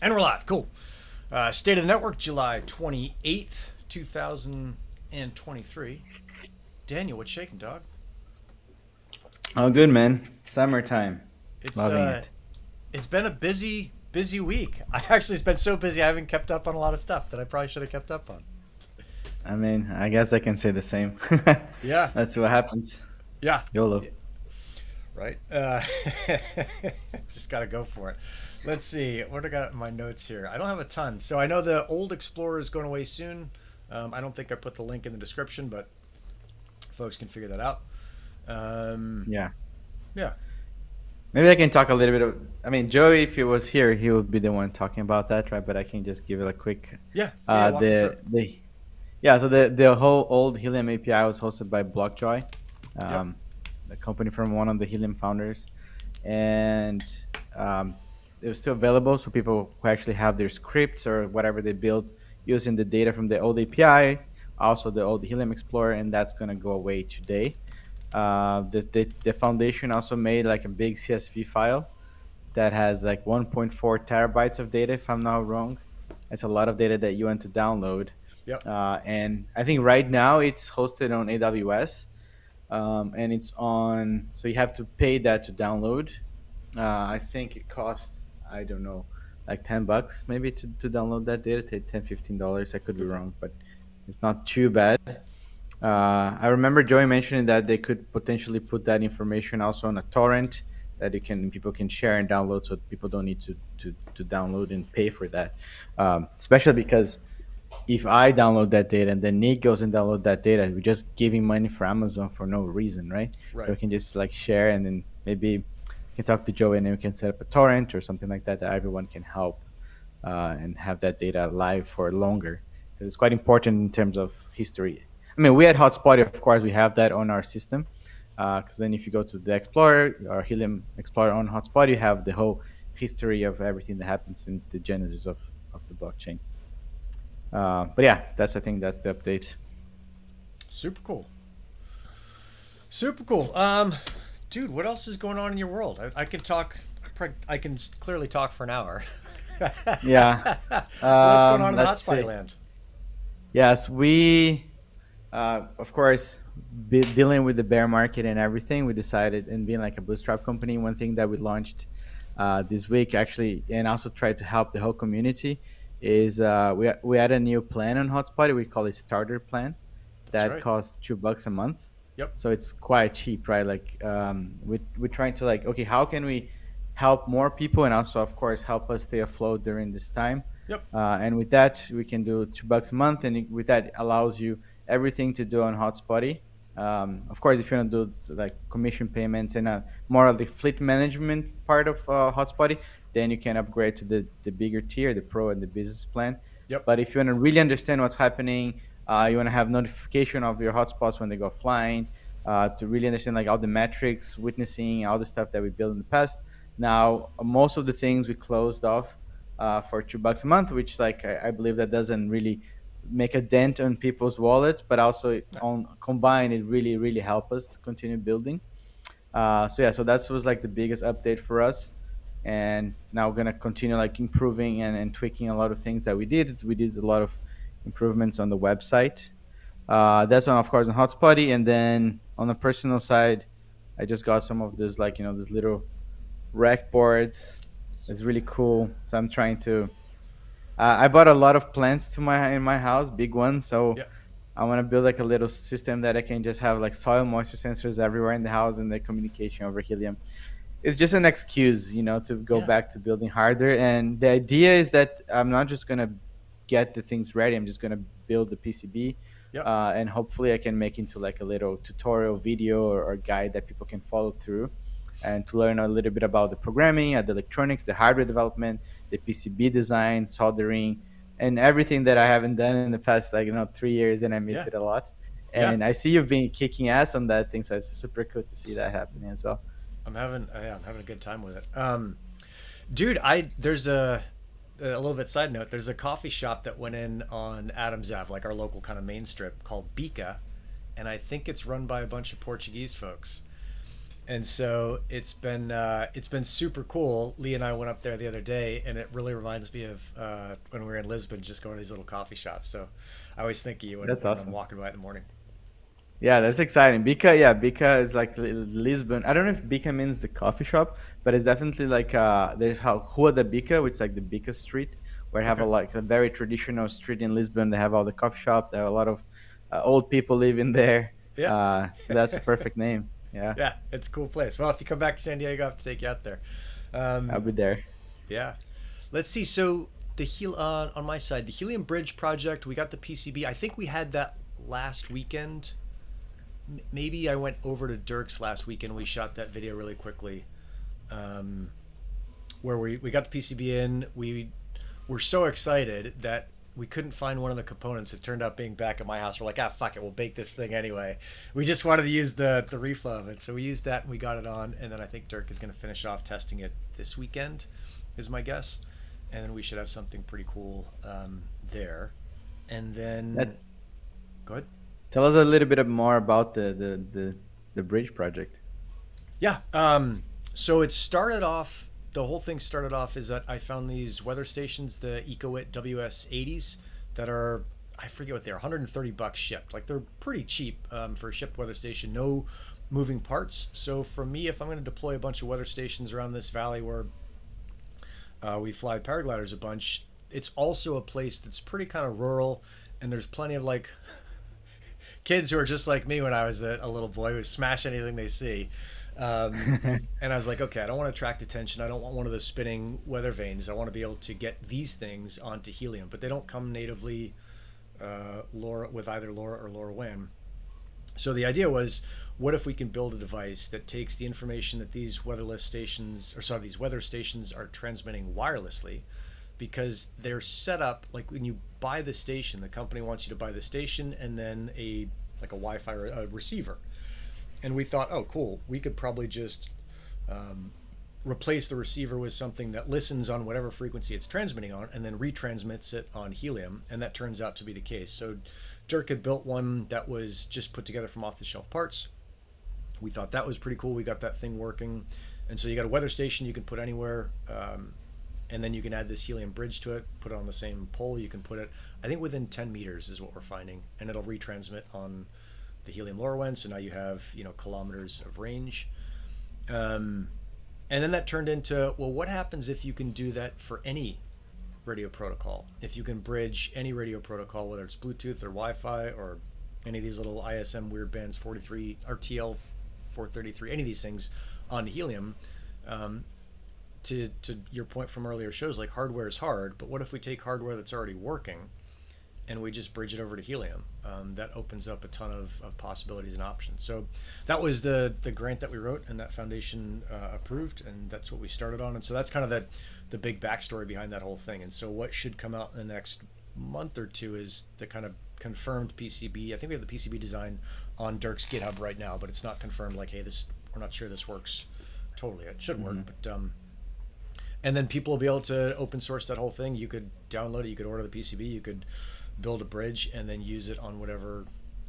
And we're live. Cool. State of the Network, July 28th, 2023. Daniel, what's shaking, dog? Oh, good, man. Summertime. It's Loving uh, it. it's been a busy week. I actually it's been so busy I haven't kept up on a lot of stuff that I probably should have kept up on. I mean, I guess I can say the same. Yeah, That's what happens. yeah, YOLO. yeah, right. Just gotta go for it. Let's see what I got in my notes here. I don't have a ton, so I know the old Explorer is going away soon. I don't think I put the link in the description, but folks can figure that out. Um, Yeah. yeah, Maybe I can talk a little bit I mean, Joey, if he was here, he would be the one talking about that, right? But I can just give it a quick. yeah. Walk me through it. The whole old Helium API was hosted by Blockjoy, Yep. um, the company from one of the Helium founders, and um, it was still available. So people who actually have their scripts or whatever they built using the data from the old API, also the old Helium Explorer, and that's going to go away today. The foundation also made like a big CSV file that has like 1.4 terabytes of data, if I'm not wrong. It's a lot of data that you want to download. Yep. And I think right now it's hosted on AWS, and it's on, so you have to pay that to download. I think it costs, I don't know, like $10 maybe to download that data, $10, $15. I could be Okay. wrong, but it's not too bad. I remember Joey mentioning that they could potentially put that information also on a torrent that people can share and download, so people don't need to download and pay for that. Especially because if I download that data and then Nick goes and download that data, we're just giving money for Amazon for no reason, right? So Right. we can just like share, and then maybe we can talk to Joey and then we can set up a torrent or something like that that everyone can help, and have that data live for longer, because it's quite important in terms of history. I mean, we at Hotspot, of course, we have that on our system, because then if you go to the Explorer or Helium Explorer on Hotspot, you have the whole history of everything that happened since the genesis of the blockchain. But yeah, I think that's the update. Super cool. Super cool. Dude, what else is going on in your world? I can talk. I can clearly talk for an hour. Yeah. What's going on in the Let's hotspot see. land? Yes, we, of course, dealing with the bear market and everything, we decided, and being like a bootstrap company, one thing that we launched this week actually, and also tried to help the whole community, is we had a new plan on Hotspot. We call it starter plan That's that right. costs $2 a month. Yep. So it's quite cheap, right? Like, we're trying to like, okay, how can we help more people and also, of course, help us stay afloat during this time? Yep. And with that, we can do $2 a month, and with that, it allows you everything to do on Hotspotty. Of course, if you want to do like commission payments and more of the fleet management part of Hotspotty, then you can upgrade to the bigger tier, the Pro and the Business plan. Yep. But if you want to really understand what's happening, you want to have notification of your hotspots when they go flying, to really understand like all the metrics, witnessing, all the stuff that we built in the past. Now, most of the things we closed off for $2 a month, which like I believe that doesn't really make a dent on people's wallets, but also No. on combined, it really help us to continue building. So yeah, so that was like the biggest update for us, and now we're gonna continue like improving and tweaking a lot of things that we did. We did a lot of improvements on the website. That's on, of course, on Hotspotty, and then on the personal side, I just got some of this like this little rack boards. It's really cool. So I'm trying to. I bought a lot of plants to my in my house, big ones. So Yep. I want to build like a little system that I can just have like soil moisture sensors everywhere in the house and the communication over Helium. It's just an excuse, to go Yeah. back to building harder. And the idea is that I'm not just gonna get the things ready. I'm just gonna build the PCB, Yep. and hopefully I can make into like a little tutorial video or guide that people can follow through, and to learn a little bit about the programming, the electronics, the hardware development, the PCB design, soldering, and everything that I haven't done in the past, like 3 years, and I miss Yeah. it a lot. Yeah. And I see you've been kicking ass on that thing, so it's super cool to see that happening as well. I'm having a good time with it. Dude, I there's a little bit side note. There's a coffee shop that went in on Adams Ave, like our local kind of main strip, called 𝗶𝗶𝘁, and I think it's run by a bunch of Portuguese folks. And so it's been super cool. Lee and I went up there the other day, and it really reminds me of when we were in Lisbon, just going to these little coffee shops. So I always think of you That's when I'm awesome. walking by in the morning. Yeah, that's exciting. Bika, yeah, Bika is like Lisbon. I don't know if Bika means the coffee shop, but it's definitely like there's how Rua da Bika, which is like the Bika street, where I have Okay. a very traditional street in Lisbon. They have all the coffee shops. They have a lot of old people living there. Yeah. So that's a perfect name. Yeah, Yeah, it's a cool place. Well, if you come back to San Diego, I have to take you out there. I'll Um, be there. yeah. Let's see. So on my side, the Helium Bridge project, we got the PCB. I think we had that last weekend. Maybe I went over to Dirk's last weekend. We shot that video really quickly, um, where we got the PCB in. We were so excited that we couldn't find one of the components. It turned out being back at my house. We're like, ah, fuck it, we'll bake this thing anyway. We just wanted to use the reflow of it, so we used that and we got it on. And then I think Dirk is going to finish off testing it this weekend, is my guess. And then we should have something pretty cool there. And then That, go ahead. Tell us a little bit more about the bridge project. Yeah. So it started off. The whole thing started off is that I found these weather stations, the 𝗚𝗿𝗶𝘀𝗁 WS80s, that are, I forget what they are, $130 shipped. Like they're pretty cheap for a shipped weather station. No moving parts. So for me, if I'm going to deploy a bunch of weather stations around this valley where we fly paragliders a bunch, it's also a place that's pretty kind of rural, and there's plenty of like kids who are just like me when I was a little boy who smash anything they see. Um, and I was like, okay, I don't want to attract attention. I don't want one of the spinning weather vanes. I want to be able to get these things onto helium, but they don't come natively LoRa with either LoRa or LoRaWAN. So the idea was, what if we can build a device that takes the information that these weatherless stations, or sorry, these weather stations are transmitting wirelessly, because they're set up like when you buy the station, the company wants you to buy the station and then a like a Wi-Fi receiver. And we thought, oh, cool, we could probably just replace the receiver with something that listens on whatever frequency it's transmitting on and then retransmits it on helium. And that turns out to be the case. So Dirk had built one that was just put together from off-the-shelf parts. We thought that was pretty cool. We got that thing working. And so you got a weather station you can put anywhere. And then you can add this helium bridge to it, put it on the same pole. You can put it, I think, within 10 meters is what we're finding. And it'll retransmit on the helium LoRaWAN. So now you have, kilometers of range. And then that turned into, well, what happens if you can do that for any radio protocol? If you can bridge any radio protocol, whether it's Bluetooth or Wi-Fi or any of these little ISM weird bands, 43, RTL 433, any of these things on helium, to your point from earlier shows, like hardware is hard, but what if we take hardware that's already working and we just bridge it over to helium? That opens up a ton of possibilities and options. So that was the grant that we wrote and that foundation approved, and that's what we started on. And so that's kind of the big backstory behind that whole thing. And so what should come out in the next month or two is the kind of confirmed PCB. I think we have the PCB design on Dirk's GitHub right now, but it's not confirmed like, hey, this, we're not sure this works totally. It should work, but and then people will be able to open source that whole thing. You could download it, you could order the PCB, you could build a bridge and then use it on whatever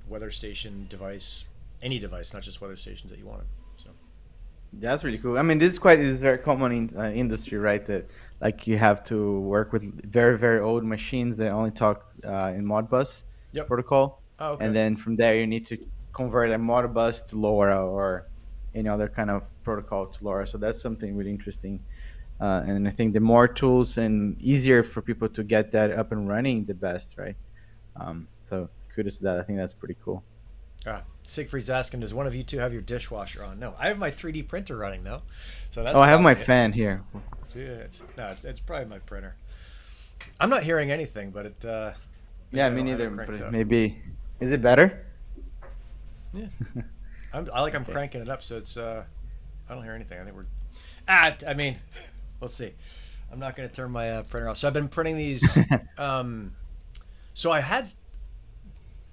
weather station device, any device, not just weather stations, that you wanted. So That's really cool. I mean, this is very common in industry, right? That like you have to work with very very old machines that only talk in Modbus yep. protocol, Oh, okay. and then from there you need to convert a Modbus to LoRa or any other kind of protocol to LoRa. So that's something really interesting. And I think the more tools and easier for people to get that up and running, the best, right? So kudos to that. I think that's pretty cool. Siegfried's asking, does one of you two have your dishwasher on? No, I have my 3D printer running though, so that's Oh, I have my probably it. fan here. Yeah, it's probably my printer. I'm not hearing anything, but it. Yeah, I me don't have neither. it cranked But up. maybe is it better? Yeah, I'm Okay. cranking it up, so it's. I don't hear anything. I think we're. I mean, we'll see. I'm not going to turn my printer off. So I've been printing these. So I had.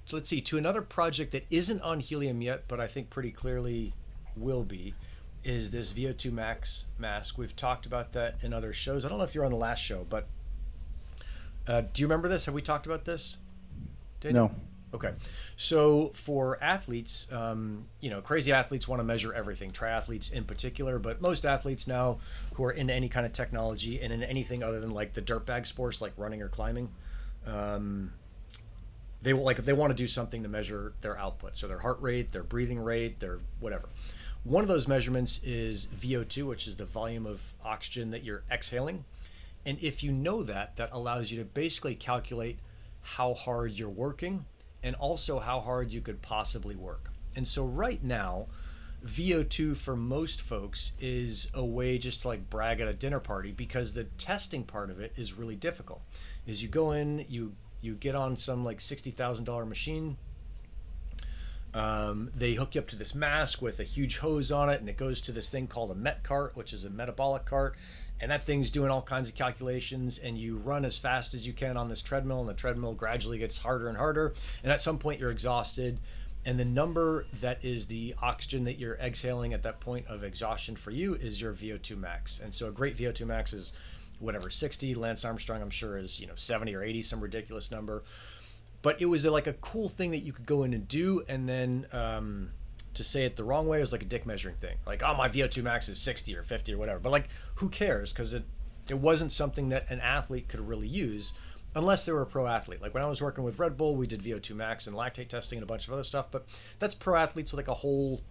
So let's see, to another project that isn't on helium yet, but I think pretty clearly will be, is this VO2 Max mask. We've talked about that in other shows. I don't know if you're on the last show, but do you remember this? Have we talked about this, Daniel? No. Okay. So for athletes, crazy athletes want to measure everything, triathletes in particular, but most athletes now who are into any kind of technology and in anything other than like the dirtbag sports like running or climbing, um, they want to do something to measure their output. So their heart rate, their breathing rate, their whatever. One of those measurements is VO2, which is the volume of oxygen that you're exhaling. And if you know that, that allows you to basically calculate how hard you're working and also how hard you could possibly work. And so right now, VO2 for most folks is a way just to like brag at a dinner party, because the testing part of it is really difficult. Is you go in, you get on some like $60,000 machine. They hook you up to this mask with a huge hose on it, and it goes to this thing called a met cart, which is a metabolic cart, and that thing's doing all kinds of calculations, and you run as fast as you can on this treadmill, and the treadmill gradually gets harder and harder, and at some point you're exhausted, and the number that is the oxygen that you're exhaling at that point of exhaustion for you is your VO2 max. And so a great VO2 max is whatever, 60. Lance Armstrong, I'm sure, is 70 or 80, some ridiculous number. But it was like a cool thing that you could go in and do, and then to say it the wrong way, it was like a dick measuring thing. Like, oh, my VO2 max is 60 or 50 or whatever. But like, who cares? Because it wasn't something that an athlete could really use unless they were a pro athlete. Like when I was working with Red Bull, we did VO2 max and lactate testing and a bunch of other stuff. But that's pro athletes with like a whole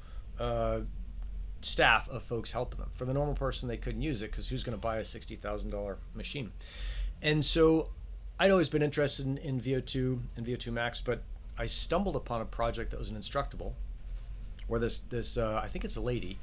staff of folks helping them. For the normal person, they couldn't use it because who's going to buy a $60,000 machine? And so I'd always been interested in VO2 and VO2 max, but I stumbled upon a project that was an Instructable, where this I think it's a lady,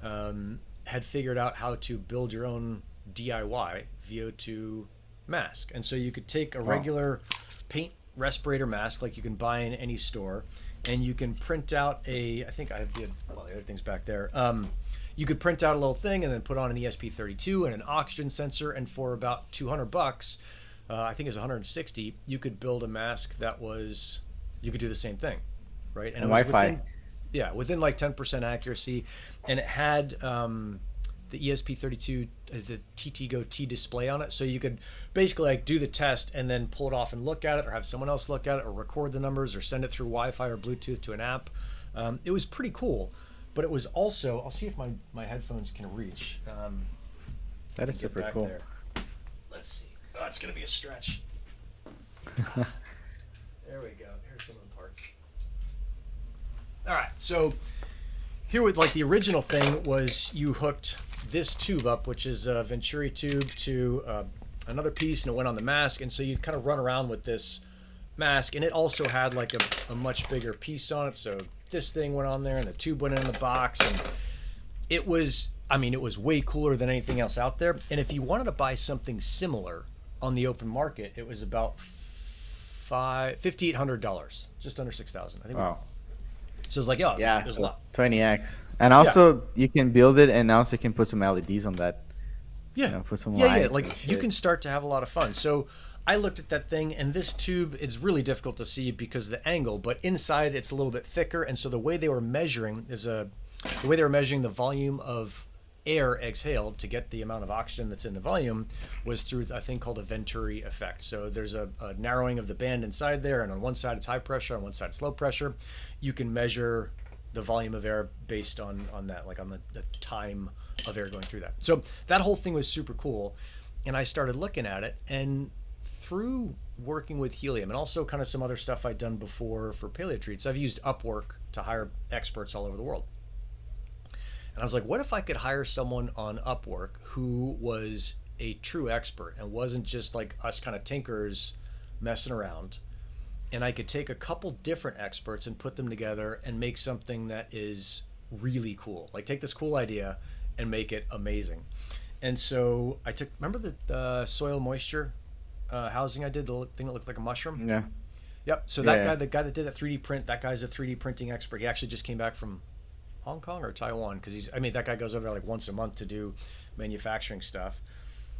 had figured out how to build your own DIY VO2 mask. And so you could take a regular paint respirator mask like you can buy in any store, and you can print out I think I have the other things back there. You could print out a little thing and then put on an ESP32 and an oxygen sensor, and for about $200, I think it's 160, you could build a mask you could do the same thing, right? And it was Wi-Fi. within like 10% accuracy, and it had the ESP32, the TT Go T display on it, so you could basically like do the test and then pull it off and look at it, or have someone else look at it, or record the numbers, or send it through Wi-Fi or Bluetooth to an app. It was pretty cool, but it was also, I'll see if my headphones can reach. That is super cool. There. Let's see. Oh, it's gonna be a stretch. There we go. Here's some of the parts. All right, so here with like the original thing was you hooked this tube up, which is a Venturi tube, to another piece, and it went on the mask, and so you'd kind of run around with this mask, and it also had like a much bigger piece on it, so this thing went on there, and the tube went in the box, and it was way cooler than anything else out there. And if you wanted to buy something similar on the open market, it was about $5,800, just under $6,000, I think. Wow. So it's like, oh, Yeah, there's a so lot. 20x. And also you can build it, and also you can put some LEDs on that. Yeah, Put some yeah, lights like and you shit. can start to have a lot of fun. So I looked at that thing, and this tube, it's really difficult to see because of the angle, but inside it's a little bit thicker, and so the way they were measuring the volume of air exhaled to get the amount of oxygen that's in the volume was through a thing called a Venturi effect. So there's a narrowing of the band inside there, and on one side it's high pressure, on one side it's low pressure. You can measure the volume of air based on that, like on the time of air going through that. So that whole thing was super cool, and I started looking at it, and through working with Helium and also kind of some other stuff I'd done before for Paleo Treats, I've used Upwork to hire experts all over the world. And I was like, what if I could hire someone on Upwork who was a true expert and wasn't just like us kind of tinkers messing around, and I could take a couple different experts and put them together and make something that is really cool. Like take this cool idea and make it amazing. And so I remember the soil moisture housing I did, the thing that looked like a mushroom? Yeah. Yep. So the guy that did that 3D print, that guy's a 3D printing expert. He actually just came back from Hong Kong or Taiwan, because that guy goes over there like once a month to do manufacturing stuff.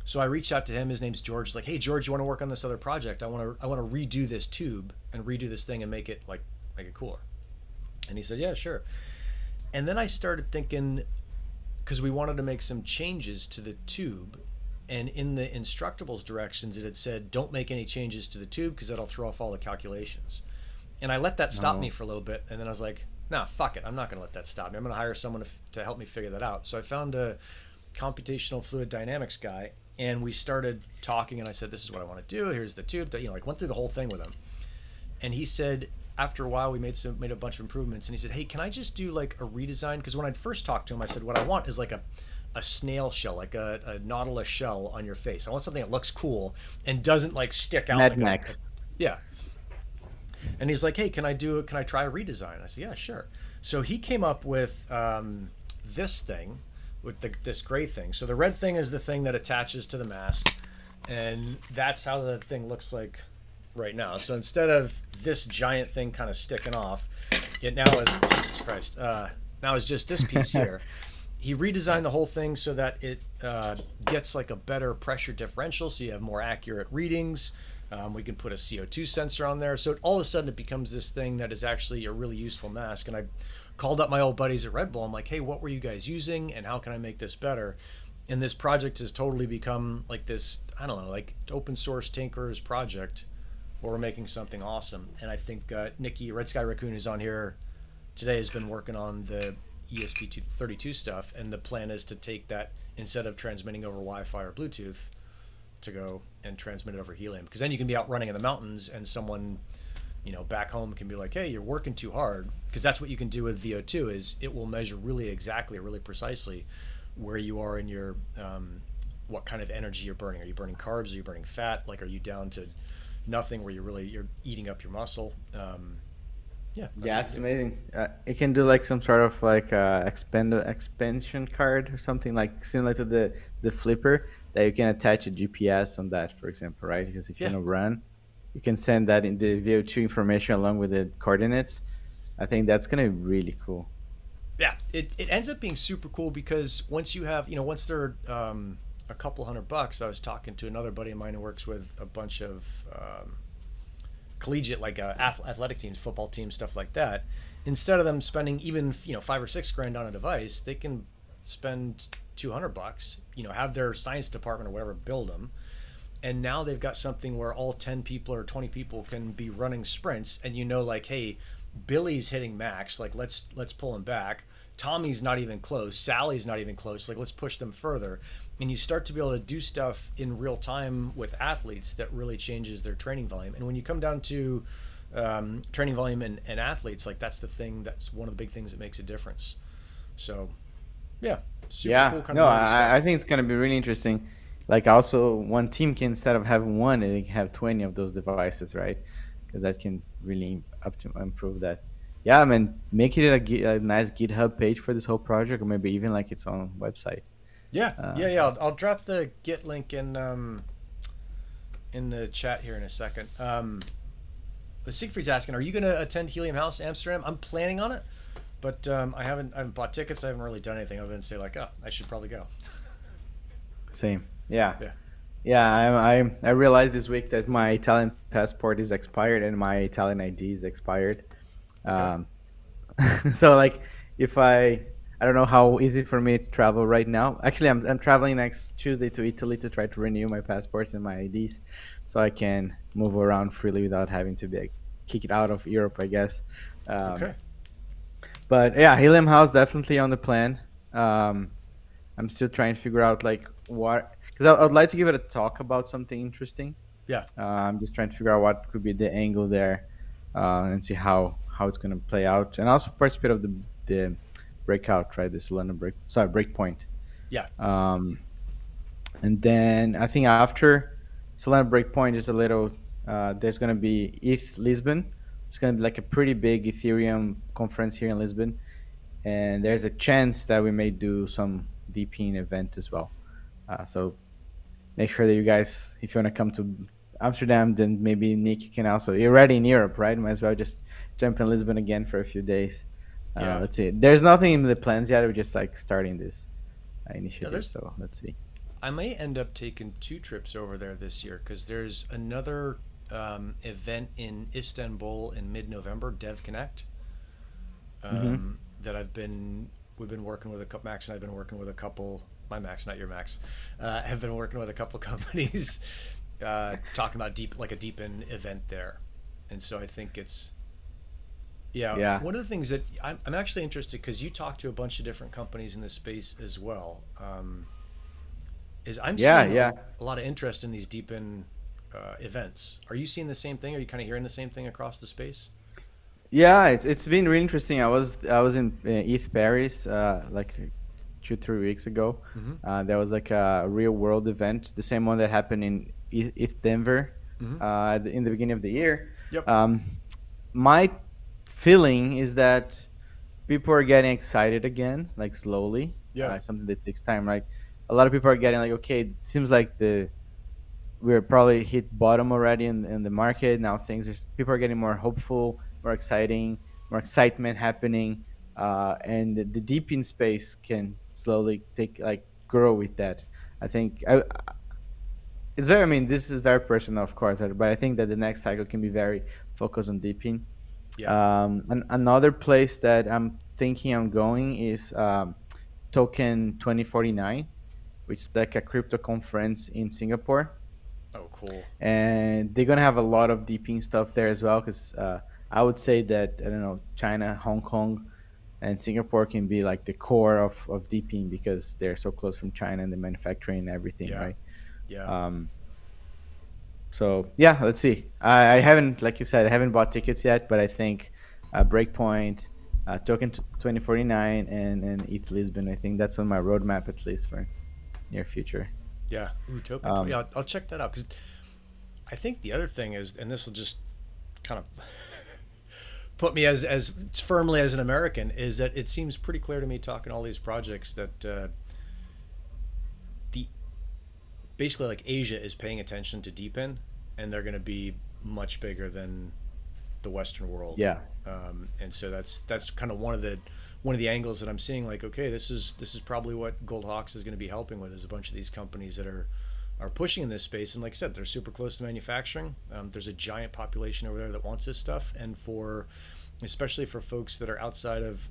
So I reached out to him. His name's George. He's like, hey George, you want to work on this other project? I want to redo this tube and redo this thing and make it cooler. And he said, yeah, sure. And then I started thinking, because we wanted to make some changes to the tube, and in the Instructables directions it had said don't make any changes to the tube because that'll throw off all the calculations. And I let that stop me No. for a little bit, and then I was like, nah, fuck it, I'm not going to let that stop me. I'm going to hire someone to help me figure that out. So I found a computational fluid dynamics guy, and we started talking, and I said, this is what I want to do, here's the tube, like went through the whole thing with him. And he said, after a while, we made a bunch of improvements, and he said, hey, can I just do like a redesign? Because when I first talked to him, I said, what I want is like a snail shell, like a nautilus shell on your face. I want something that looks cool and doesn't like stick out Mad like Max. yeah. And he's like, hey, can I try a redesign? I said, yeah, sure. So he came up with this thing, with this gray thing. So the red thing is the thing that attaches to the mask, and that's how the thing looks like right now. So instead of this giant thing kind of sticking off, it now is, Jesus Christ, now is just this piece here. He redesigned the whole thing so that it gets like a better pressure differential, so you have more accurate readings. We can put a CO2 sensor on there, so all of a sudden it becomes this thing that is actually a really useful mask. And I called up my old buddies at Red Bull. I'm like, hey, what were you guys using, and how can I make this better? And this project has totally become like this, I don't know, like open source tinkerers project where we're making something awesome. And I think Nikki, Red Sky Raccoon, who's on here today, has been working on the ESP32 stuff, and the plan is to take that, instead of transmitting over Wi-Fi or Bluetooth, to go and transmit it over helium, because then you can be out running in the mountains and someone, back home can be like, hey, you're working too hard, because that's what you can do with VO2 is it will measure really exactly, really precisely where you are in your what kind of energy you're burning. Are you burning carbs? Are you burning fat? Like, are you down to nothing where you're eating up your muscle? Yeah, it's amazing. It can do like some sort of like expansion card or something like similar to the flipper that you can attach a GPS on that, for example, right? Because if you Yeah. want to run, you can send that in the VO2 information along with the coordinates. I think that's gonna be really cool. Yeah, it ends up being super cool, because once you have, once they're a couple $100, I was talking to another buddy of mine who works with a bunch of collegiate, like athletic teams, football teams, stuff like that. Instead of them spending even $5 or $6 on a device, they can spend $200. Have their science department or whatever build them, and now they've got something where all 10 people or 20 people can be running sprints, and like, hey, Billy's hitting max, like let's pull him back. Tommy's not even close, Sally's not even close, like let's push them further. And you start to be able to do stuff in real time with athletes that really changes their training volume. And when you come down to training volume and athletes, like that's one of the big things that makes a difference. So yeah, super Yeah, cool kind no, of nerdy I stuff. think it's gonna be really interesting. Like also, one team can, instead of having one, they can have 20 of those devices, right? Because that can really up to improve that. Yeah, I mean, make it a nice GitHub page for this whole project, or maybe even like its own website. Yeah, Uh, yeah, yeah. I'll drop the Git link in the chat here in a second. Siegfried's asking, are you going to attend Helium House Amsterdam? I'm planning on it, but I haven't bought tickets. I haven't really done anything other than say like, oh, I should probably go. Same. Yeah. Yeah. Yeah, I realized this week that my Italian passport is expired and my Italian ID is expired. Okay. Um, so like if I don't know how easy for me to travel right now. Actually, I'm traveling next Tuesday to Italy to try to renew my passports and my IDs, so I can move around freely without having to be like, kicked out of Europe, I guess. Um, Okay. but yeah, Helium House definitely on the plan. Um, I'm still trying to figure out like what, because I'd like to give it a talk about something interesting. Yeah. I'm just trying to figure out what could be the angle there, and see how it's going to play out, and also participate of the breakout, right? This London breakpoint. Yeah. Um, and then I think after Solana breakpoint is a little. There's going to be ETH Lisbon. It's going to be like a pretty big Ethereum conference here in Lisbon, and there's a chance that we may do some DPing event as well. So make sure that you guys, if you want to come to Amsterdam, then maybe Nick, you can also. You're already in Europe, right? Might as well just jump in Lisbon again for a few days. Yeah. Let's see. There's nothing in the plans yet. We're just like starting this Yeah. initiative. So let's see. I may end up taking 2 trips over there this year, because there's another event in Istanbul in mid-November, Dev Connect, Hmm. that we've been working with a couple. Max and I've been working with a couple. My Max, not your Max, have been working with a couple companies talking about like a deep in event there, and so I think it's Yeah, Yeah, one of the things that I'm actually interested because you talk to a bunch of different companies in this space as well. Is I'm yeah, seeing yeah. a lot of interest in these deep in events. Are you seeing the same thing? Are you kind of hearing the same thing across the space? Yeah, it's been really interesting. I was in ETH Paris like 2 3 weeks ago. Mm-hmm. There was like a real world event, the same one that happened in ETH Denver Mm-hmm. in the beginning of the year. Yep. My feeling is that people are getting excited again, like slowly. Yeah. Something that takes time. Like a lot of people are getting like, okay, it seems like the we're probably hit bottom already in the market. Now things are people are getting more hopeful, more exciting, more excitement happening, and the deep in space can slowly take like grow with that. I think it's very. I mean, this is very personal, of course, but I think that the next cycle can be very focused on deep in. Yeah. Another place that I'm thinking I'm going is Token 2049, which is like a crypto conference in Singapore, Oh, cool. and they're gonna have a lot of deeping stuff there as well. Because I would say that I don't know, China, Hong Kong, and Singapore can be like the core of deeping because they're so close from China and the manufacturing and everything, Yeah. right? Yeah. Um, so yeah, let's see. I haven't, like you said, I haven't bought tickets yet, but I think Breakpoint, Token 2049, and ETH Lisbon. I think that's on my roadmap at least for near future. Yeah. Ooh, token. Um, Yeah, I'll check that out because I think the other thing is, and this will just kind of put me as firmly as an American, is that it seems pretty clear to me talking all these projects that the basically like Asia is paying attention to deepen, and they're going to be much bigger than the Western world. yeah, And so that's kind of one of the angles that I'm seeing. Like, okay, this is probably what Gold Hawks is going to be helping with, is a bunch of these companies that are pushing in this space. And like I said, they're super close to manufacturing. There's a giant population over there that wants this stuff, and for especially for folks that are outside of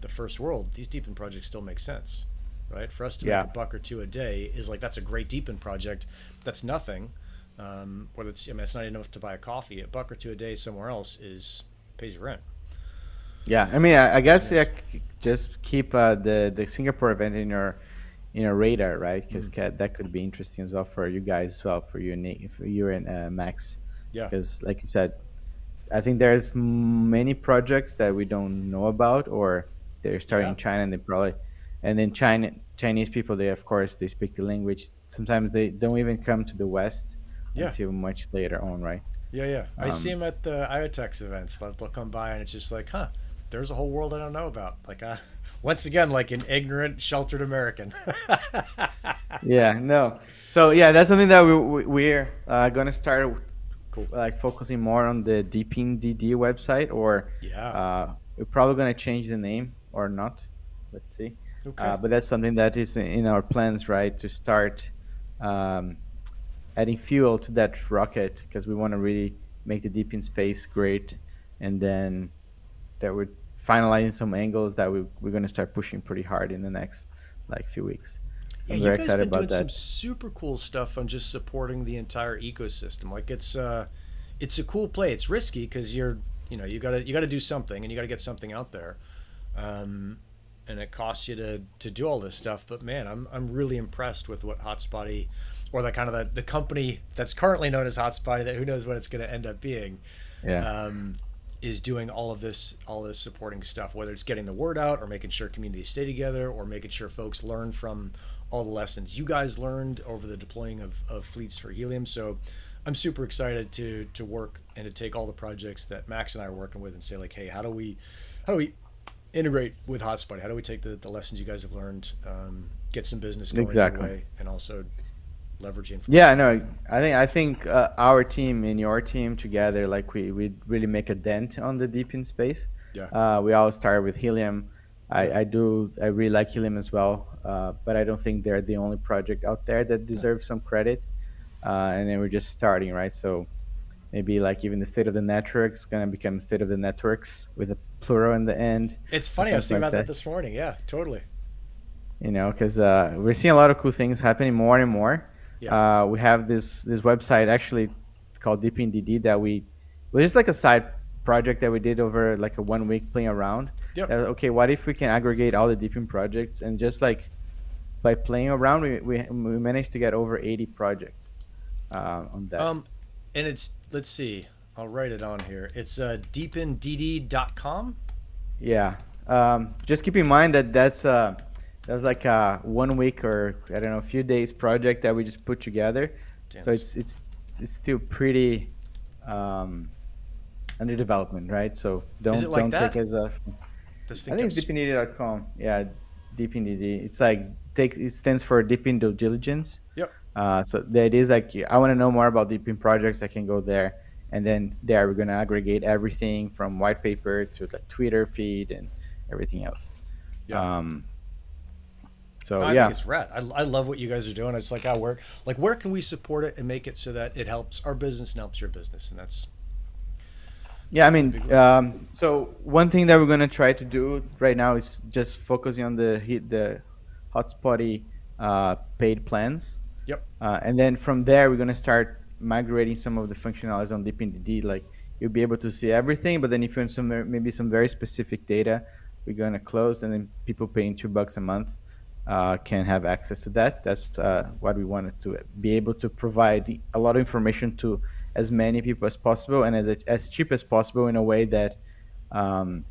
the first world, these deepen projects still make sense, right? For us to make yeah. a buck or two a day is like, that's a great deepen project. That's nothing. Whether it's, I mean, it's not enough to buy a coffee. A buck or two a day somewhere else is pays your rent. Yeah, I mean, I Pretty guess yeah, nice. just keep the Singapore event in your radar, right? Because Mm. that could be interesting as well for you guys as well, for you and for you and Max. Yeah. Because like you said, I think there's many projects that we don't know about, or they're starting Yeah. in China and they probably, and then Chinese people, they of course they speak the language. Sometimes they don't even come to the West Yeah. until much later on, right? Yeah. Yeah. I see Um, them at the IoTeX events. They'll come by and it's just like, huh, there's a whole world I don't know about. Like, once again, like an ignorant, sheltered American. Yeah, no. So yeah, that's something that we're gonna start Cool. like focusing more on the Deepin DD website, or Yeah. we're probably gonna change the name or not. Let's see. Okay. But that's something that is in our plans, right? To start um, adding fuel to that rocket because we want to really make the Deepin space great, and then that we're finalizing some angles that we're gonna start pushing pretty hard in the next like few weeks. So Yeah, I'm you very guys excited been about doing some that. super cool stuff on just supporting the entire ecosystem. Like, it's a cool play. It's risky because you gotta do something and you gotta get something out there, um, and it costs you to do all this stuff. But man, I'm really impressed with what Hotspotty, or the kind of the company that's currently known as Hotspotty, that who knows what it's going to end up being, Yeah. um, is doing all this supporting stuff, whether it's getting the word out or making sure communities stay together or making sure folks learn from all the lessons you guys learned over the deploying of fleets for Helium. So I'm super excited to work and to take all the projects that Max and I are working with and say, like, hey, how do we integrate with Hotspot? How do we take the lessons you guys have learned, get some business going your Exactly. way, and also leverage Yeah, influence? no, I think our team and your team together, like we really make a dent on the deep in space. Yeah. We all started with Helium. Yeah. I really like Helium as well, but I don't think they're the only project out there that Yeah. deserves some credit. And then we're just starting, right? So maybe like even the state of the network is gonna become state of the networks with a plural in the end It's or funny. I was something thinking like about that that. this morning. Yeah, totally. Because we're seeing a lot of cool things happening more and more. Yeah. We have this website actually called DeepinDD that we, well, it's like a side project that we did over like a 1 week playing around. Yep. Okay, what if we can aggregate all the Deepin projects, and just like by playing around, we managed to get over 80 projects on that. Um, and it's, let's see, I'll write it on here. It's deepindd.com. Yeah. Just keep in mind that that was like a 1 week, or I don't know, a few days project that we just put together. Damn, So it's still pretty um, under development, right? So is it like don't take that? it as a. This I thing think kept. it's deepindd.com. Yeah, deepindd. It's like it stands for Deepin Due Diligence. Yep. So the idea is like, I want to know more about Deepin projects, I can go there, and then there we're gonna aggregate everything from white paper to the Twitter feed and everything else. Yeah. Um, No, so I think yeah, it's rad. I love what you guys are doing. It's like, where can we support it and make it so that it helps our business and helps your business? And yeah. I that's the big mean, one. so one thing that we're gonna try to do right now is just focusing on the hotspotty paid plans. Yep. And then from there, we're going to start migrating some of the functionalities on DeepNDD. Like, you'll be able to see everything, but then if you want maybe some very specific data, we're going to close, and then people paying $2 a month can have access to that. That's what we wanted to be able to provide a lot of information to as many people as possible, and as cheap as possible, in a way that um,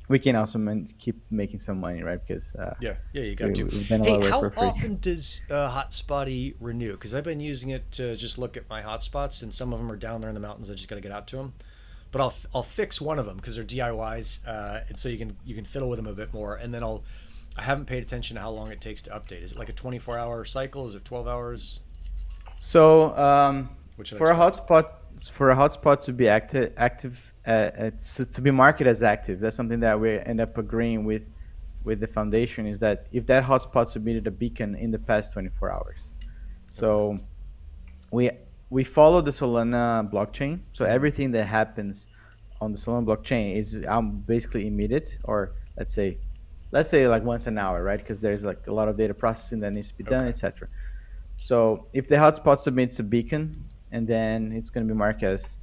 we can also keep making some money, right? Because Yeah. Yeah. You got to. we've done a lot Hey, of work how for free. often does Hotspotty renew? Because I've been using it to just look at my hotspots, and some of them are down there in the mountains. I just got to get out to them. But I'll fix one of them because they're DIYs, and so you can fiddle with them a bit more. And then I haven't paid attention to how long it takes to update. Is it like a 24-hour cycle? Is it 12 hours? So What should I for a expect? hotspot to be active, to be marketed as active, that's something that we end up agreeing with the foundation, is that if that hotspot submitted a beacon in the past 24 hours. Okay. So we we follow the Solana blockchain. So Mhm. everything that happens on the Solana blockchain is basically immediate, or let's say like once an hour, right? Because there's like a lot of data processing that needs to be done, Okay. etc. So if the hotspot submits a beacon, and then it's going to be marked as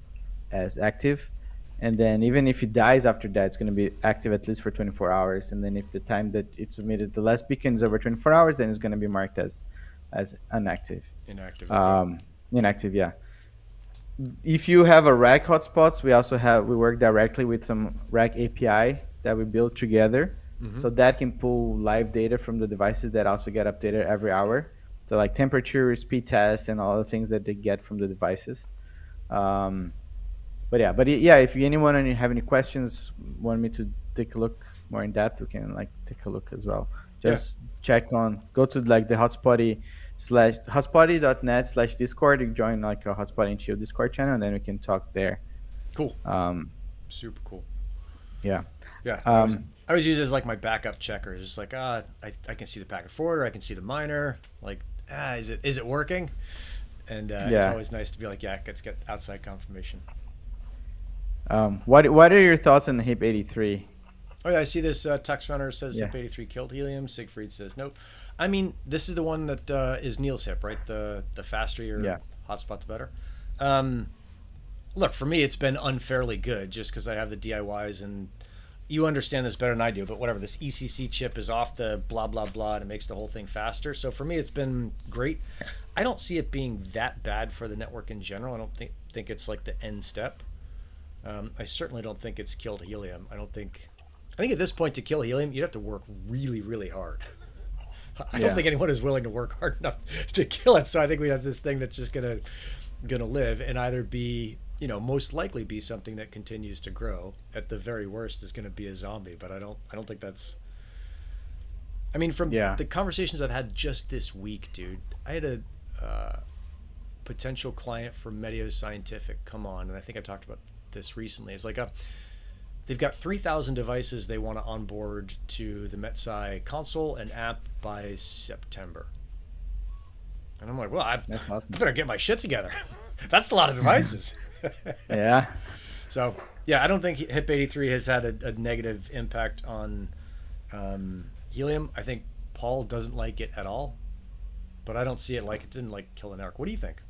active, and then even if it dies after that, it's going to be active at least for 24 hours. And then if the time that it submitted the last beacon is over 24 hours, then it's going to be marked as inactive. Inactive. Okay. Um, inactive, yeah. If you have a RAG hotspots, we work directly with some RAG API that we build together, Mm-hmm. so that can pull live data from the devices that also get updated every hour. So like temperature, speed tests, and all the things that they get from the devices. Um, but yeah, if anyone have any questions, want me to take a look more in depth, we can like take a look as well. Yeah. Just go to like the hotspotty.net/discord. You join like a hotspot and chill Discord channel, and then we can talk there. Cool. Um, Super cool. yeah. Yeah. Um, I always use it as like my backup checker. Just like, I can see the packet forwarder, I can see the miner. Like, is it working? And it's yeah. always nice to be like, yeah, let's get outside confirmation. What are your thoughts on the HIP 83? Oh yeah, I see this text runner says Yeah. hip 83 killed Helium. Siegfried says nope. I mean, this is the one that is Neil's hip, right? The faster your Yeah. hotspot, the better. Um, Look, for me, it's been unfairly good just because I have the DIYs, and you understand this better than I do. But whatever, this ECC chip is off the blah blah blah, and it makes the whole thing faster. So for me, it's been great. I don't see it being that bad for the network in general. I don't think it's like the end step. I certainly don't think it's killed Helium. I think at this point to kill Helium, you'd have to work really, really hard. I don't Yeah. think anyone is willing to work hard enough to kill it. So I think we have this thing that's just gonna live and either be, most likely be something that continues to grow. At the very worst, is gonna be a zombie. But I don't think that's. I mean, from Yeah. the conversations I've had just this week, dude, I had a potential client for Medio Scientific come on, and I think I talked about this recently. It's like they've got 3,000 devices they want to onboard to the meatspace console and app by September. And I'm like, well, I That's awesome. better get my shit together. That's a lot of devices. Yeah. So, yeah, I don't think HIP 83 has had a negative impact on Helium. I think Paul doesn't like it at all, but I don't see it like it didn't like kill an arc. What do you think?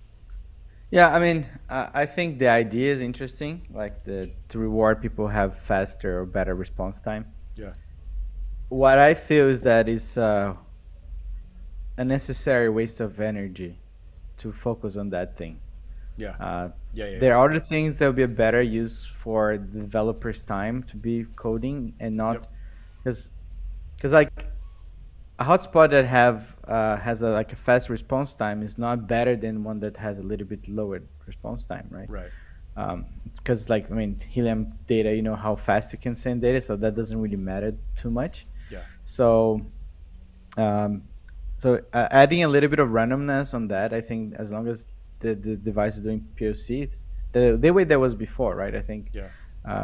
Yeah, I mean, I think the idea is interesting, like the to reward people who have faster or better response time. Yeah. What I feel is that is a necessary waste of energy to focus on that thing. Yeah. Uh, Yeah. Yeah. there Yeah. are other things that would be a better use for the developers' time to be coding and Yep. not because like a hotspot that have has a like a fast response time is not better than one that has a little bit lower response time, right? Right. Because like I mean, Helium data, you know how fast it can send data, so that doesn't really matter too much. Yeah. So um, adding a little bit of randomness on that, I think as long as the device is doing POC, it's the way that was before, right? I think Yeah.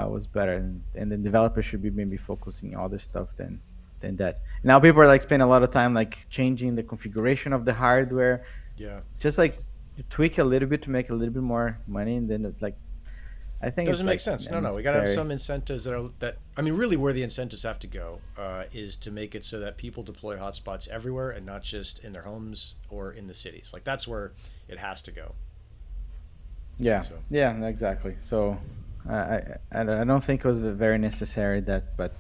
was better, and then developers should be maybe focusing on other stuff than that. Now people are like spending a lot of time like changing the configuration of the hardware, Yeah. just like tweak a little bit to make a little bit more money, and then it's like I think it's Doesn't make like sense. No, no. We got to have unnecessary. some incentives that are that. I mean, really, where the incentives have to go is to make it so that people deploy hotspots everywhere and not just in their homes or in the cities. Like that's where it has to go. Yeah, So yeah, exactly. So I don't think it was very necessary that, but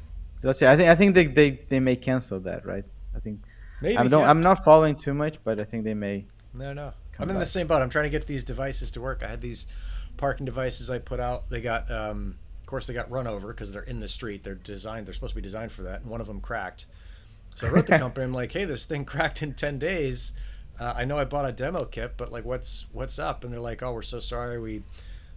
let's see. I think they may cancel that, right? I think maybe, yeah. I'm not following too much, but I think they may No, no. I'm come in the back. same boat. I'm trying to get these devices to work. I had these parking devices I put out. They got, of course, they got run over because they're in the street. They're designed. They're supposed to be designed for that, and one of them cracked. So I wrote the company. I'm like, hey, this thing cracked in 10 days. I know I bought a demo kit, but like, what's up? And they're like, oh, we're so sorry.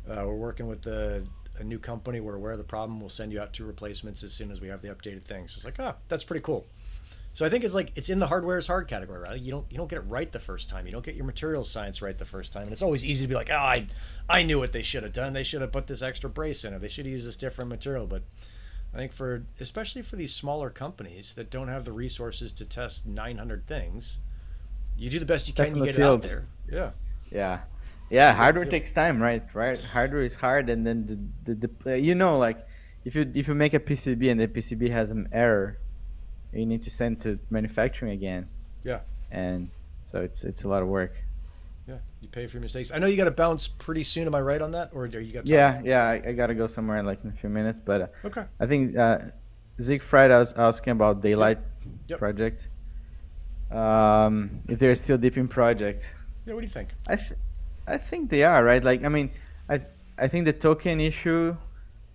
We're working with a new company. We're aware of the problem. We'll send you out 2 replacements as soon as we have the updated thing. So it's like, oh, that's pretty cool. So I think it's like it's in the hardware is hard category, right? You don't get it right the first time. You don't get your materials science right the first time, and it's always easy to be like, oh, I knew what they should have done. They should have put this extra brace in, or they should have used this different material. But I think for especially for these smaller companies that don't have the resources to test 900 things, you do the best you That's can. in You the get it out field. there. Yeah, Yeah, yeah. you get the Hardware field. takes time, right? Right. Hardware is hard, and then you know, like if you make a PCB and the PCB has an error, you need to send to manufacturing again, Yeah, and so it's a lot of work. yeah. You pay for your mistakes. I know you got to bounce pretty soon. Am I right on that, or you got time? Yeah, yeah. I gotta go somewhere like in a few minutes, but Okay. I think Siegfried was asking about Yep. Daylight Yep. project. If they're still deep in project, Yeah. What do you think? I th- I think they are right. Like I mean, I I think the token issue,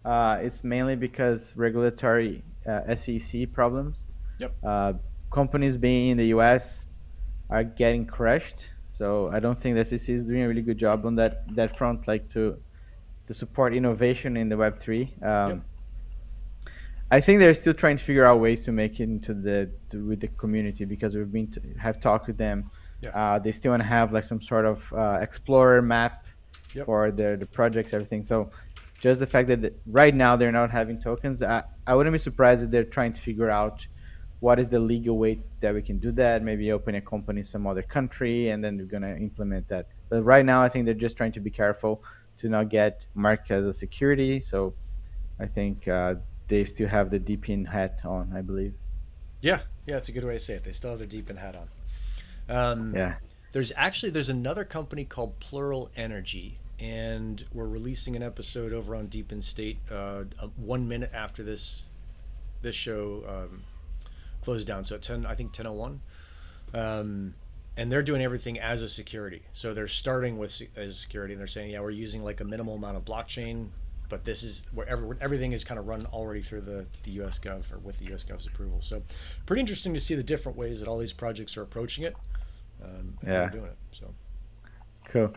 it's mainly because regulatory SEC problems. Yep. Uh, Companies being in the US are getting crushed. So I don't think the SEC is doing a really good job on that front, like to support innovation in the Web3. Yep. I think they're still trying to figure out ways to make it into with the community because have talked with them. Yeah. They still want to have like some sort of explorer map Yep. for the projects, everything. So just the fact that right now they're not having tokens, I wouldn't be surprised if they're trying to figure out what is the legal way that we can do that. Maybe open a company in some other country, and then they're gonna implement that. But right now, I think they're just trying to be careful to not get marked as a security. So I think they still have the DPN hat on, I believe. Yeah. Yeah. It's a good way to say it. They still have their deep in hat on. Yeah. There's another company called Plural Energy, and we're releasing an episode over on Deep in State 1 minute after this show closed down. So at 10, I think 10:01. And they're doing everything as a security. So they're starting with as security, and they're saying, yeah, we're using like a minimal amount of blockchain, but this is where everything is kind of run already through the U.S. Gov or with the U.S. Gov's approval. So pretty interesting to see the different ways that all these projects are approaching it. And how Yeah. they're doing it. So Cool.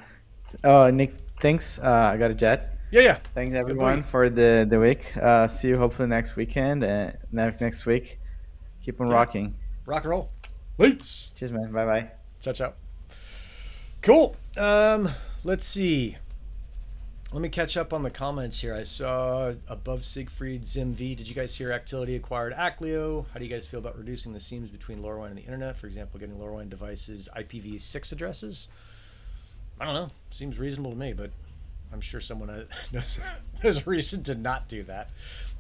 Oh, Nick, thanks. I got a jet. yeah, yeah, Thanks good everyone boogie. for the week. See you hopefully next weekend and next week. Keep on Yeah, rocking. rock and roll. Leaps. Cheers, man. Bye bye. Ciao, ciao. Cool. Let's see. Let me catch up on the comments here. I saw above Siegfried 𝗀𝗲. Did you guys hear Actility acquired Aclio? How do you guys feel about reducing the seams between LoRaWAN and the internet? For example, getting LoRaWAN devices IPv6 addresses? I don't know. Seems reasonable to me, but I'm sure someone knows a reason to not do that.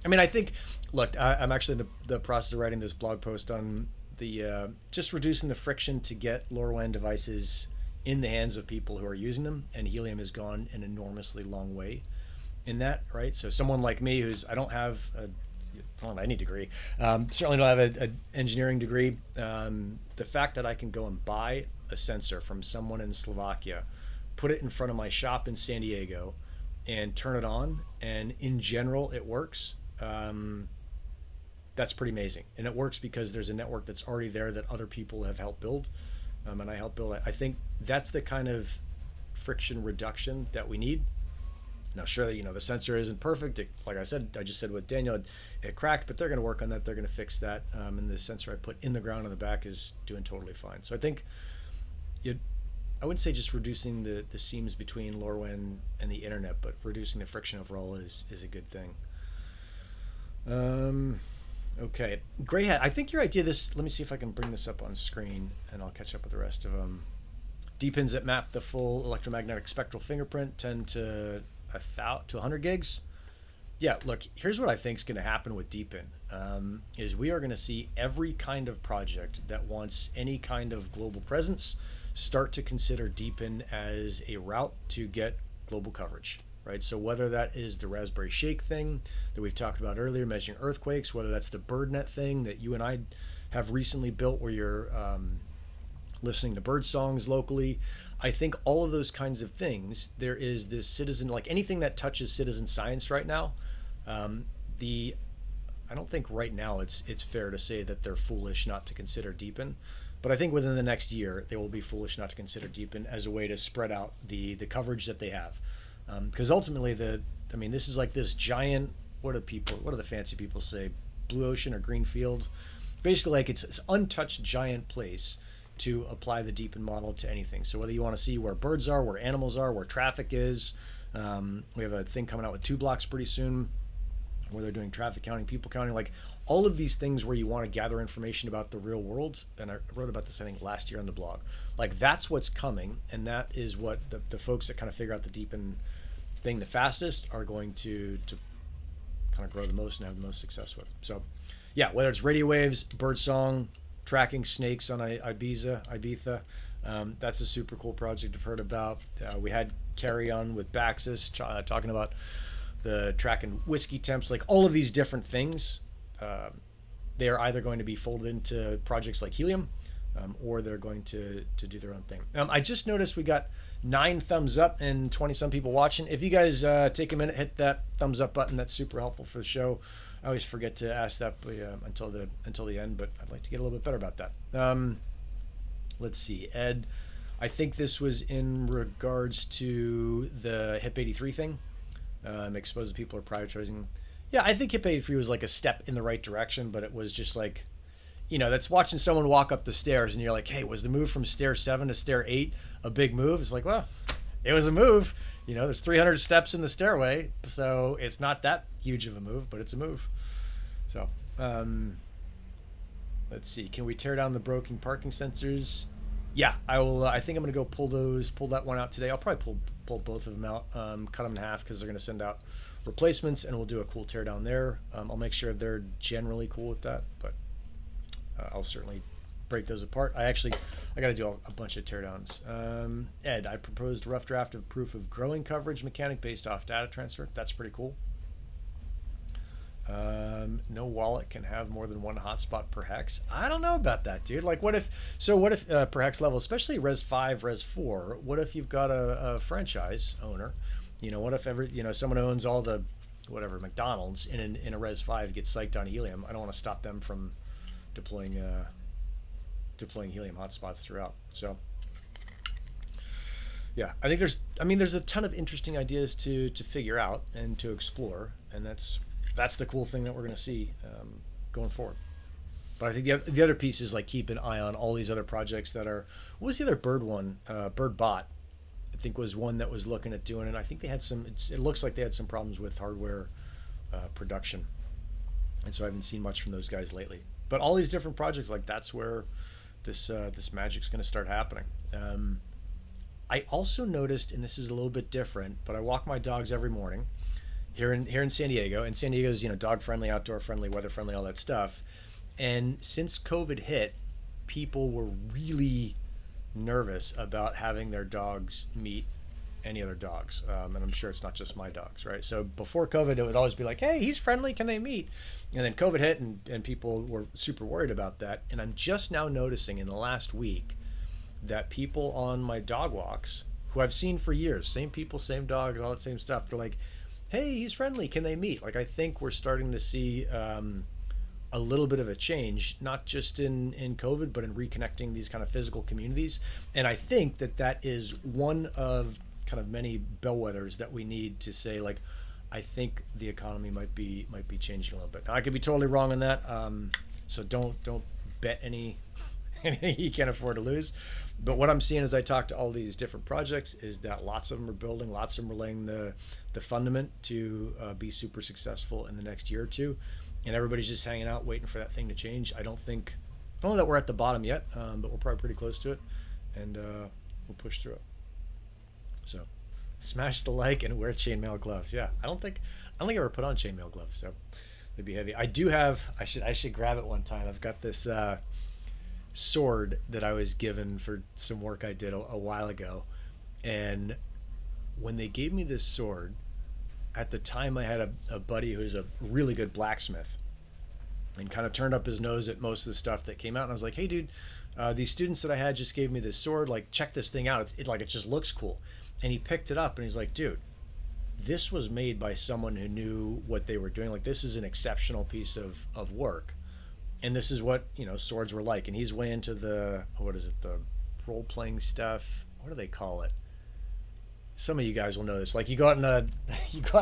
I mean, I think, look, I'm actually in the process of writing this blog post on the just reducing the friction to get LoRaWAN devices in the hands of people who are using them, and helium has gone an enormously long way in that, right? So someone like me, I don't have any degree, certainly don't have a engineering degree. The fact that I can go and buy a sensor from someone in Slovakia, put it in front of my shop in San Diego, and turn it on, and in general it works. That's pretty amazing, and it works because there's a network that's already there that other people have helped build, and I helped build it. I think that's the kind of friction reduction that we need. Now, sure, the sensor isn't perfect. Like I just said with Daniel, it cracked, but they're going to work on that. They're going to fix that. And the sensor I put in the ground on the back is doing totally fine. So I think I wouldn't say just reducing the seams between LoRaWAN and the internet, but reducing the friction overall is a good thing. Okay, Gray Hat, I think your idea, let me see if I can bring this up on screen, and I'll catch up with the rest of them. D-pins that map the full electromagnetic spectral fingerprint, 10 to 100 gigs. Yeah, look, here's what I think is going to happen with D-pin, is we are going to see every kind of project that wants any kind of global presence start to consider D-pin as a route to get global coverage. Right, so whether that is the Raspberry Shake thing that we've talked about earlier, measuring earthquakes, whether that's the BirdNet thing that you and I have recently built where you're listening to bird songs locally, I think all of those kinds of things, there is this citizen, like anything that touches citizen science right now, I don't think right now it's fair to say that they're foolish not to consider D-pin, but I think within the next year they will be foolish not to consider D-pin as a way to spread out the coverage that they have. Because ultimately, this is like this giant. What do the fancy people say? Blue ocean or green field? Basically, like it's this untouched giant place to apply the D-pin model to anything. So whether you want to see where birds are, where animals are, where traffic is, we have a thing coming out with 2 blocks pretty soon, where they're doing traffic counting, people counting, like all of these things where you want to gather information about the real world. And I wrote about this, I think, last year on the blog. Like that's what's coming, and that is what the folks that kind of figure out the D-pin thing the fastest are going to kind of grow the most and have the most success with. So yeah, whether it's radio waves, bird song, tracking snakes on Ibiza, that's a super cool project I've heard about. We had Carrie on with Baxis talking about the tracking whiskey temps, like all of these different things. They are either going to be folded into projects like Helium, or they're going to do their own thing. I just noticed we got 9 thumbs up and 20 some people watching. If you guys take a minute, hit that thumbs up button. That's super helpful for the show. I always forget to ask that until the end, but I'd like to get a little bit better about that. Let's see, Ed. I think this was in regards to the HIP-83 thing. Exposed people are prioritizing. Yeah, I think HIP-83 was like a step in the right direction, but it was just like, that's watching someone walk up the stairs and you're like, hey, was the move from stair 7 to stair 8 a big move? It's like, well, it was a move. There's 300 steps in the stairway, so it's not that huge of a move, but it's a move. So, let's see. Can we tear down the broken parking sensors? Yeah, I will. I think I'm going to go pull that one out today. I'll probably pull both of them out, cut them in half because they're going to send out replacements, and we'll do a cool tear down there. I'll make sure they're generally cool with that, but I'll certainly break those apart. I got to do a bunch of teardowns. Ed, I proposed a rough draft of proof of growing coverage mechanic based off data transfer. That's pretty cool. No wallet can have more than 1 hotspot per hex. I don't know about that, dude. Like, what if per hex level, especially Res 5, Res 4, what if you've got a franchise owner? What if someone owns all the whatever McDonald's in a Res 5 gets psyched on Helium? I don't want to stop them from deploying Helium hotspots throughout. So yeah, I think there's a ton of interesting ideas to figure out and to explore, and that's the cool thing that we're going to see going forward. But I think the other piece is like keep an eye on all these other projects that are. What was the other bird one? BirdBot, I think, was one that was looking at doing it. I think they had some. It looks like they had some problems with hardware production, and so I haven't seen much from those guys lately. But all these different projects, like that's where this magic's going to start happening. I also noticed, and this is a little bit different, but I walk my dogs every morning here in San Diego, and San Diego's dog friendly, outdoor friendly, weather friendly, all that stuff. And since COVID hit, people were really nervous about having their dogs meet any other dogs. And I'm sure it's not just my dogs, right? So before COVID, it would always be like, hey, he's friendly, can they meet? And then COVID hit, and people were super worried about that. And I'm just now noticing in the last week that people on my dog walks, who I've seen for years, same people, same dogs, all that same stuff, they're like, hey, he's friendly, can they meet? Like, I think we're starting to see a little bit of a change, not just in COVID, but in reconnecting these kind of physical communities. And I think that is one of kind of many bellwethers that we need to say, like, I think the economy might be changing a little bit. Now, I could be totally wrong on that, so don't bet any anything you can't afford to lose. But what I'm seeing as I talk to all these different projects is that lots of them are building, lots of them are laying the fundament to be super successful in the next year or two, and everybody's just hanging out waiting for that thing to change. I don't know that we're at the bottom yet, but we're probably pretty close to it, and we'll push through it. So smash the like and wear chainmail gloves. Yeah, I don't think I ever put on chainmail gloves, so they'd be heavy. I do have, I should grab it one time. I've got this sword that I was given for some work I did a while ago, and when they gave me this sword, at the time I had a buddy who's a really good blacksmith, and kind of turned up his nose at most of the stuff that came out, and I was like, hey dude, these students that I had just gave me this sword, like, check this thing out, it just looks cool. And he picked it up and he's like, dude, this was made by someone who knew what they were doing. Like, this is an exceptional piece of work, and this is what, swords were like. And he's way into the role-playing stuff. What do they call it? Some of you guys will know this. Like, you go out in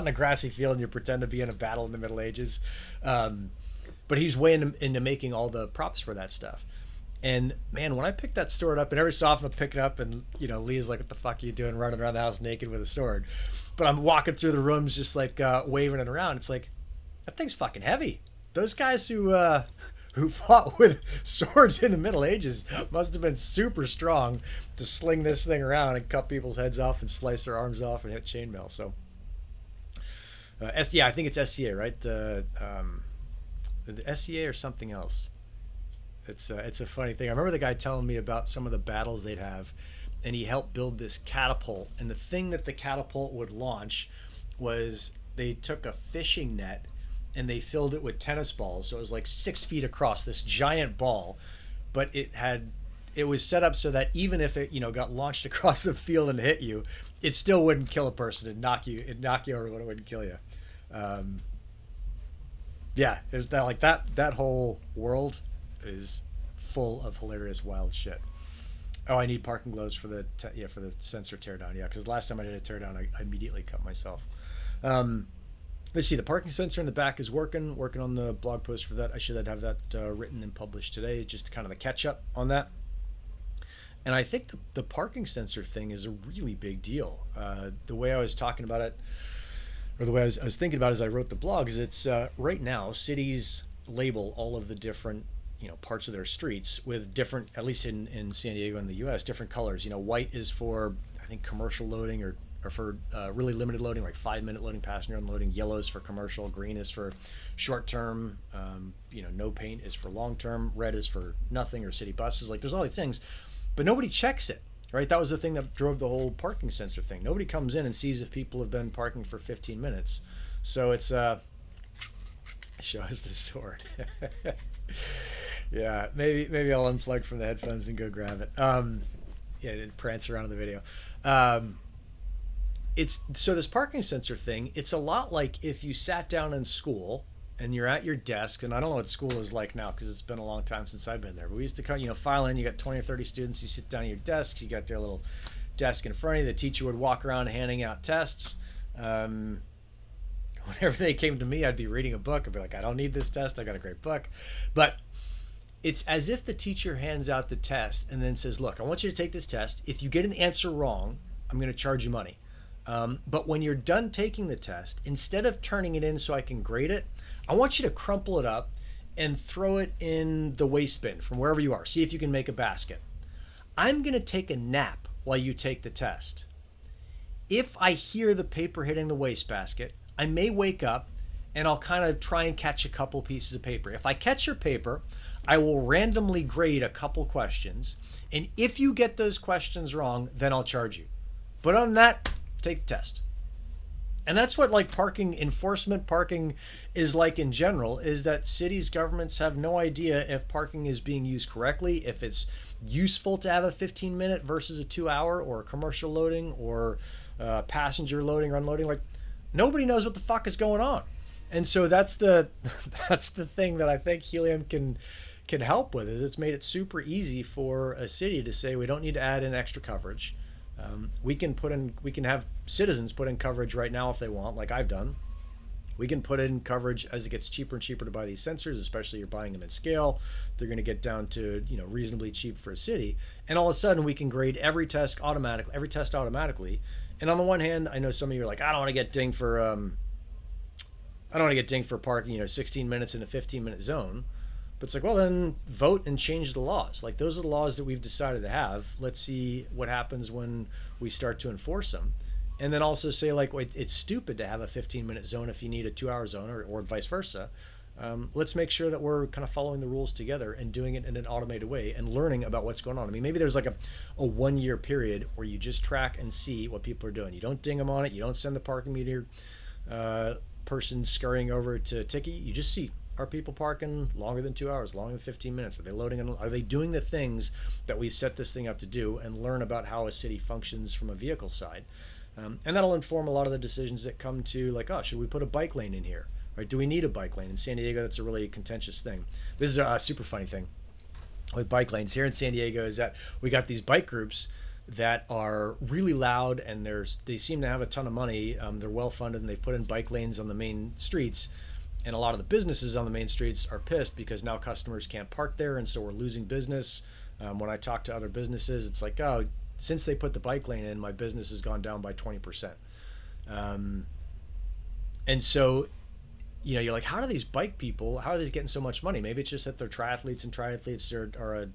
a grassy field and you pretend to be in a battle in the Middle Ages, but he's way into making all the props for that stuff. And man, when I picked that sword up, and every so often I pick it up, and Leah's like, "What the fuck are you doing, running around the house naked with a sword?" But I'm walking through the rooms just like waving it around. It's like, that thing's fucking heavy. Those guys who fought with swords in the Middle Ages must have been super strong to sling this thing around and cut people's heads off and slice their arms off and hit chainmail. So, I think it's SCA, right? The SCA or something else. It's a funny thing. I remember the guy telling me about some of the battles they'd have, and he helped build this catapult. And the thing that the catapult would launch was, they took a fishing net and they filled it with tennis balls. So it was like 6 feet across, this giant ball, but it was set up so that even if it got launched across the field and hit you, it still wouldn't kill a person. It'd knock you over when it wouldn't kill you. Yeah, there's that, like that whole world is full of hilarious wild shit. Oh, I need parking gloves for the sensor teardown. Yeah, because last time I did a teardown, I immediately cut myself. Let's see, the parking sensor in the back is working on the blog post for that. I should have that written and published today, just kind of the catch up on that. And I think the parking sensor thing is a really big deal. The way I was talking about it, or the way I was thinking about it as I wrote the blog, is it's right now cities label all of the different parts of their streets with different, at least in San Diego and the US, different colors. White is for, I think, commercial loading or for really limited loading, like 5-minute loading, passenger unloading. Yellow is for commercial. Green is for short term. No paint is for long term. Red is for nothing, or city buses. Like, there's all these things, but nobody checks it, right? That was the thing that drove the whole parking sensor thing. Nobody comes in and sees if people have been parking for 15 minutes. So it's show us the sword. Yeah, maybe I'll unplug from the headphones and go grab it. It prance around in the video. So this parking sensor thing, it's a lot like if you sat down in school and you're at your desk, and I don't know what school is like now because it's been a long time since I've been there, but we used to come, file in, you got 20 or 30 students, you sit down at your desk, you got their little desk in front of you, the teacher would walk around handing out tests. Whenever they came to me, I'd be reading a book. I'd be like, I don't need this test, I got a great book. But it's as if the teacher hands out the test and then says, look, I want you to take this test. If you get an answer wrong, I'm going to charge you money. But when you're done taking the test, instead of turning it in so I can grade it, I want you to crumple it up and throw it in the waste bin from wherever you are. See if you can make a basket. I'm going to take a nap while you take the test. If I hear the paper hitting the wastebasket, I may wake up and I'll kind of try and catch a couple pieces of paper. If I catch your paper, I will randomly grade a couple questions, and if you get those questions wrong, then I'll charge you. But other than that, take the test. And that's what like parking enforcement, parking is like in general, is that cities, governments have no idea if parking is being used correctly, if it's useful to have a 15-minute versus a 2-hour, or commercial loading, or passenger loading or unloading. Like, nobody knows what the fuck is going on. And so that's the thing that I think Helium can help with, is it's made it super easy for a city to say we don't need to add in extra coverage. We can have citizens put in coverage right now if they want, like I've done. We can put in coverage as it gets cheaper and cheaper to buy these sensors, especially you're buying them at scale. They're going to get down to, you know, reasonably cheap for a city. And all of a sudden we can grade every test automatically. And on the one hand, I know some of you are like, I don't want to get dinged for parking, you know, 16 minutes in a 15-minute zone. But it's like, well, then vote and change the laws. Like, those are the laws that we've decided to have. Let's see what happens when we start to enforce them. And then also say, like, wait, it's stupid to have a 15-minute zone if you need a 2-hour zone, or vice versa. Let's make sure that we're kind of following the rules together and doing it in an automated way and learning about what's going on. I mean, maybe there's like a 1-year period where you just track and see what people are doing. You don't ding them on it. You don't send the parking meter person scurrying over to ticket. You just see, are people parking longer than 2 hours, longer than 15 minutes? Are they loading? Are they doing the things that we set this thing up to do, and learn about how a city functions from a vehicle side? And that'll inform a lot of the decisions that come to, like, oh, should we put a bike lane in here? Right? Do we need a bike lane? In San Diego, that's a really contentious thing. This is a super funny thing with bike lanes here in San Diego, is that we got these bike groups that are really loud, and they seem to have a ton of money. They're well funded, and they've put in bike lanes on the main streets. And a lot of the businesses on the main streets are pissed because now customers can't park there, and so we're losing business. When I talk to other businesses, it's like, oh, since they put the bike lane in, my business has gone down by 20%. And so, you know, you're like, how do these bike people, how are they getting so much money? Maybe it's just that they're triathletes, and triathletes are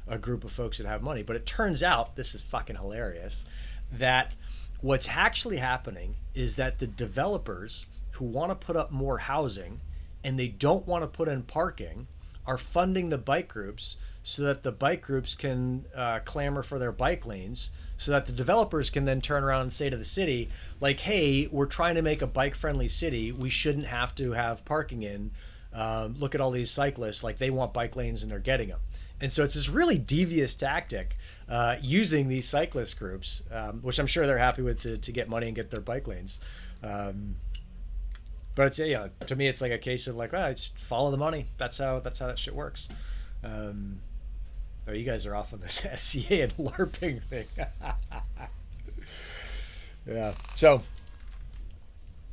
a group of folks that have money. But it turns out, this is fucking hilarious, that what's actually happening is that the developers who want to put up more housing and they don't want to put in parking are funding the bike groups so that the bike groups can clamor for their bike lanes, so that the developers can then turn around and say to the city, like, hey, we're trying to make a bike friendly city. We shouldn't have to have parking in. Look at all these cyclists, like, they want bike lanes and they're getting them. And so it's this really devious tactic using these cyclist groups, which I'm sure they're happy with to get money and get their bike lanes. But it's, you know, to me, it's like a case of like, well, just follow the money. That's how that shit works. Oh, you guys are off on this SCA and LARPing thing. Yeah. So,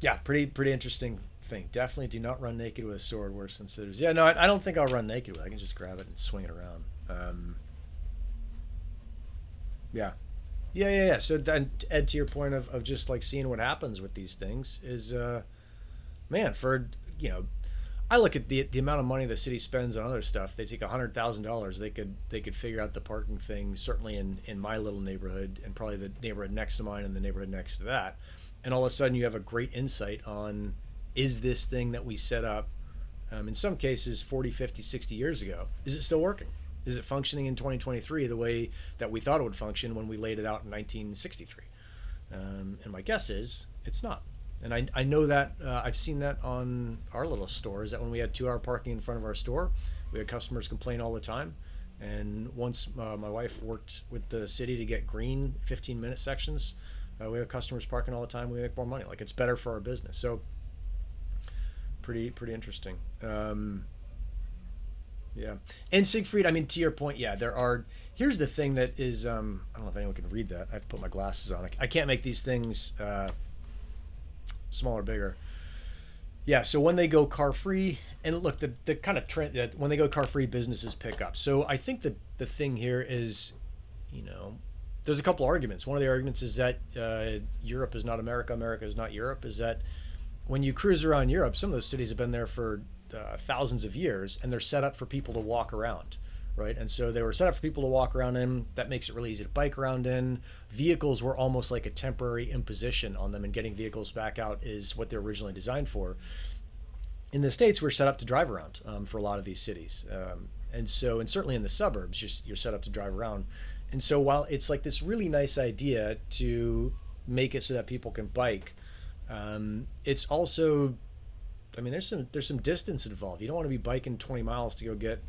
yeah, pretty interesting thing. Definitely do not run naked with a sword. Worse than scissors. Yeah, no, I don't think I'll run naked with it. I can just grab it and swing it around. Yeah. So, Ed, to your point of just like seeing what happens with these things is, man, for, you know, I look at the amount of money the city spends on other stuff. They take $100,000. They could figure out the parking thing, certainly in my little neighborhood, and probably the neighborhood next to mine and the neighborhood next to that. And all of a sudden you have a great insight on, is this thing that we set up, in some cases 40, 50, 60 years ago, is it still working? Is it functioning in 2023 the way that we thought it would function when we laid it out in 1963? And my guess is it's not. And I know that I've seen that on our little store, is that when we had 2-hour parking in front of our store, we had customers complain all the time. And once my wife worked with the city to get green 15-minute sections, we have customers parking all the time. We make more money. Like, it's better for our business. So pretty interesting. Yeah. And Siegfried, I mean, to your point, yeah, here's the thing that is, I don't know if anyone can read that. I have to put my glasses on. I can't make these things smaller, bigger. Yeah, so when they go car free, and look, the kind of trend that when they go car free, businesses pick up. So I think that the thing here is, you know, there's a couple arguments. One of the arguments is that Europe is not America, America is not Europe. Is that when you cruise around Europe, some of those cities have been there for thousands of years, and they're set up for people to walk around, right? And so they were set up for people to walk around in. That makes it really easy to bike around in. Vehicles were almost like a temporary imposition on them, and getting vehicles back out is what they're originally designed for. in the States, we're set up to drive around for a lot of these cities. And certainly in the suburbs, you're set up to drive around. And so while it's like this really nice idea to make it so that people can bike, it's also, I mean, there's some distance involved. You don't want to be biking 20 miles to go get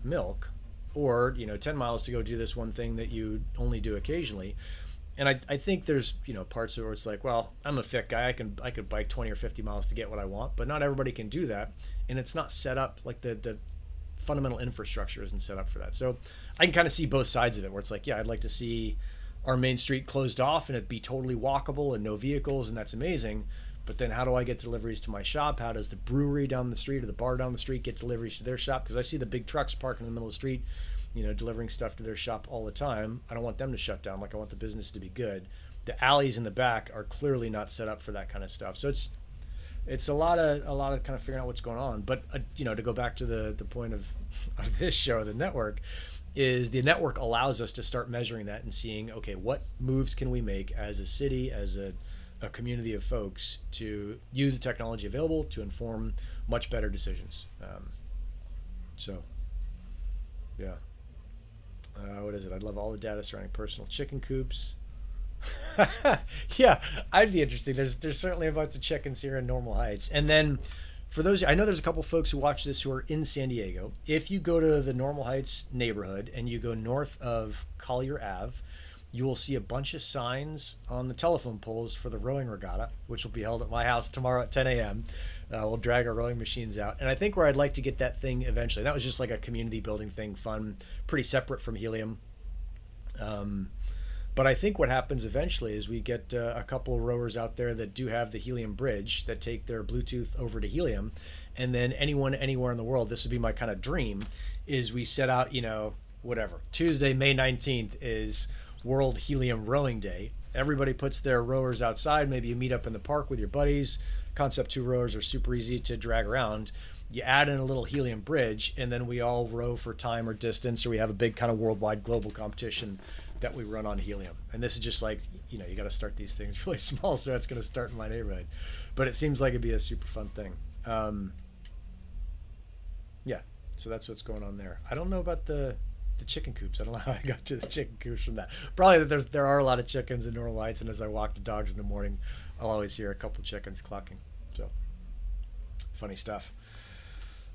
milk, or 10 miles to go do this one thing that you only do occasionally. And I think there's parts of it where it's like, well, I'm a fit guy, I could bike 20 or 50 miles to get what I want, but not everybody can do that, and it's not set up, like the fundamental infrastructure isn't set up for that. So I can kind of see both sides of it, where it's like, yeah, I'd like to see our main street closed off and it be totally walkable and no vehicles, and that's amazing. But then how do I get deliveries to my shop? How does the brewery down the street or the bar down the street get deliveries to their shop? Because I see the big trucks parked in the middle of the street, delivering stuff to their shop all the time. I don't want them to shut down. Like, I want the business to be good. The alleys in the back are clearly not set up for that kind of stuff. So it's a lot of kind of figuring out what's going on. But to go back to the point of this show, the network, is the network allows us to start measuring that and seeing, okay, what moves can we make as a city, as a community of folks, to use the technology available to inform much better decisions. So yeah. What is it? I'd love all the data surrounding personal chicken coops. Yeah, I'd be interested. There's certainly a bunch of chickens here in Normal Heights. And then for those, I know there's a couple folks who watch this who are in San Diego. If you go to the Normal Heights neighborhood and you go north of Collier Ave, you will see a bunch of signs on the telephone poles for the rowing regatta, which will be held at my house tomorrow at 10 a.m. We'll drag our rowing machines out. And I think where I'd like to get that thing eventually, that was just like a community building thing, fun, pretty separate from Helium. But I think what happens eventually is we get a couple of rowers out there that do have the Helium bridge that take their Bluetooth over to Helium. And then anyone anywhere in the world, this would be my kind of dream, is we set out, whatever, Tuesday, May 19th is World Helium Rowing Day. Everybody puts their rowers outside. Maybe you meet up in the park with your buddies. Concept 2 rowers are super easy to drag around. You add in a little Helium bridge, and then we all row for time or distance, or we have a big kind of worldwide global competition that we run on Helium. And this is just like, you got to start these things really small, so it's going to start in my neighborhood. But it seems like it'd be a super fun thing. Yeah, so that's what's going on there. I don't know about the chicken coops. I don't know how I got to the chicken coops from that. Probably that there are a lot of chickens in Normal Heights, and as I walk the dogs in the morning, I'll always hear a couple chickens clucking. So funny stuff.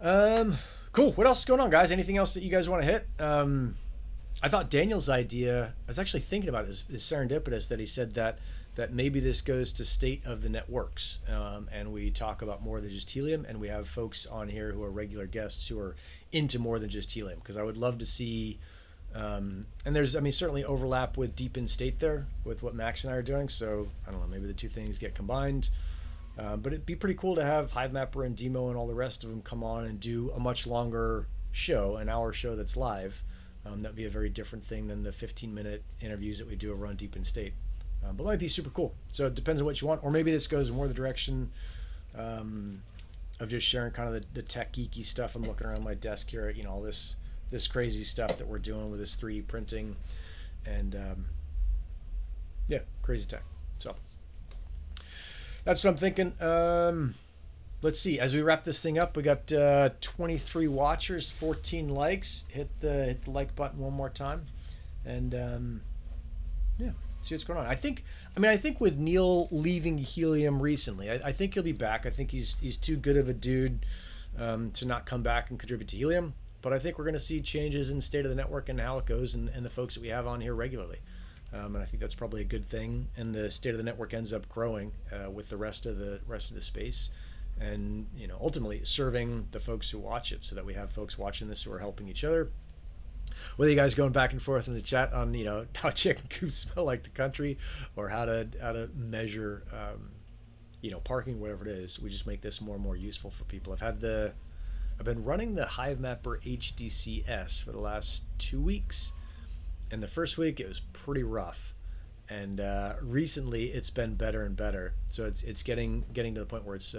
Cool. What else is going on, guys? Anything else that you guys want to hit? I thought Daniel's idea, I was actually thinking about it, is serendipitous that he said that maybe this goes to state of the networks, and we talk about more than just Helium, and we have folks on here who are regular guests who are into more than just Helium, because I would love to see, and there's, certainly overlap with Deep in State there with what Max and I are doing, so I don't know, maybe the two things get combined. But it'd be pretty cool to have HiveMapper and Demo and all the rest of them come on and do a much longer show, an hour show that's live. That'd be a very different thing than the 15-minute interviews that we do over on Deep in State. But it might be super cool. So it depends on what you want. Or maybe this goes more the direction of just sharing kind of the tech geeky stuff. I'm looking around my desk here at, all this crazy stuff that we're doing with this 3D printing. And yeah, crazy tech. So that's what I'm thinking. Let's see. As we wrap this thing up, we got 23 watchers, 14 likes. Hit the like button one more time, and yeah, see what's going on. I think with Neil leaving Helium recently, I think he'll be back. I think he's too good of a dude to not come back and contribute to Helium. But I think we're going to see changes in the state of the network and how it goes, and the folks that we have on here regularly. And I think that's probably a good thing. And the state of the network ends up growing with the rest of the space. And ultimately serving the folks who watch it, so that we have folks watching this who are helping each other. Whether you guys going back and forth in the chat on how chicken coops smell like the country, or how to measure parking, whatever it is, we just make this more and more useful for people. I've been running the HiveMapper HDCS for the last 2 weeks, and the first week it was pretty rough. And recently it's been better and better. So it's getting to the point where it's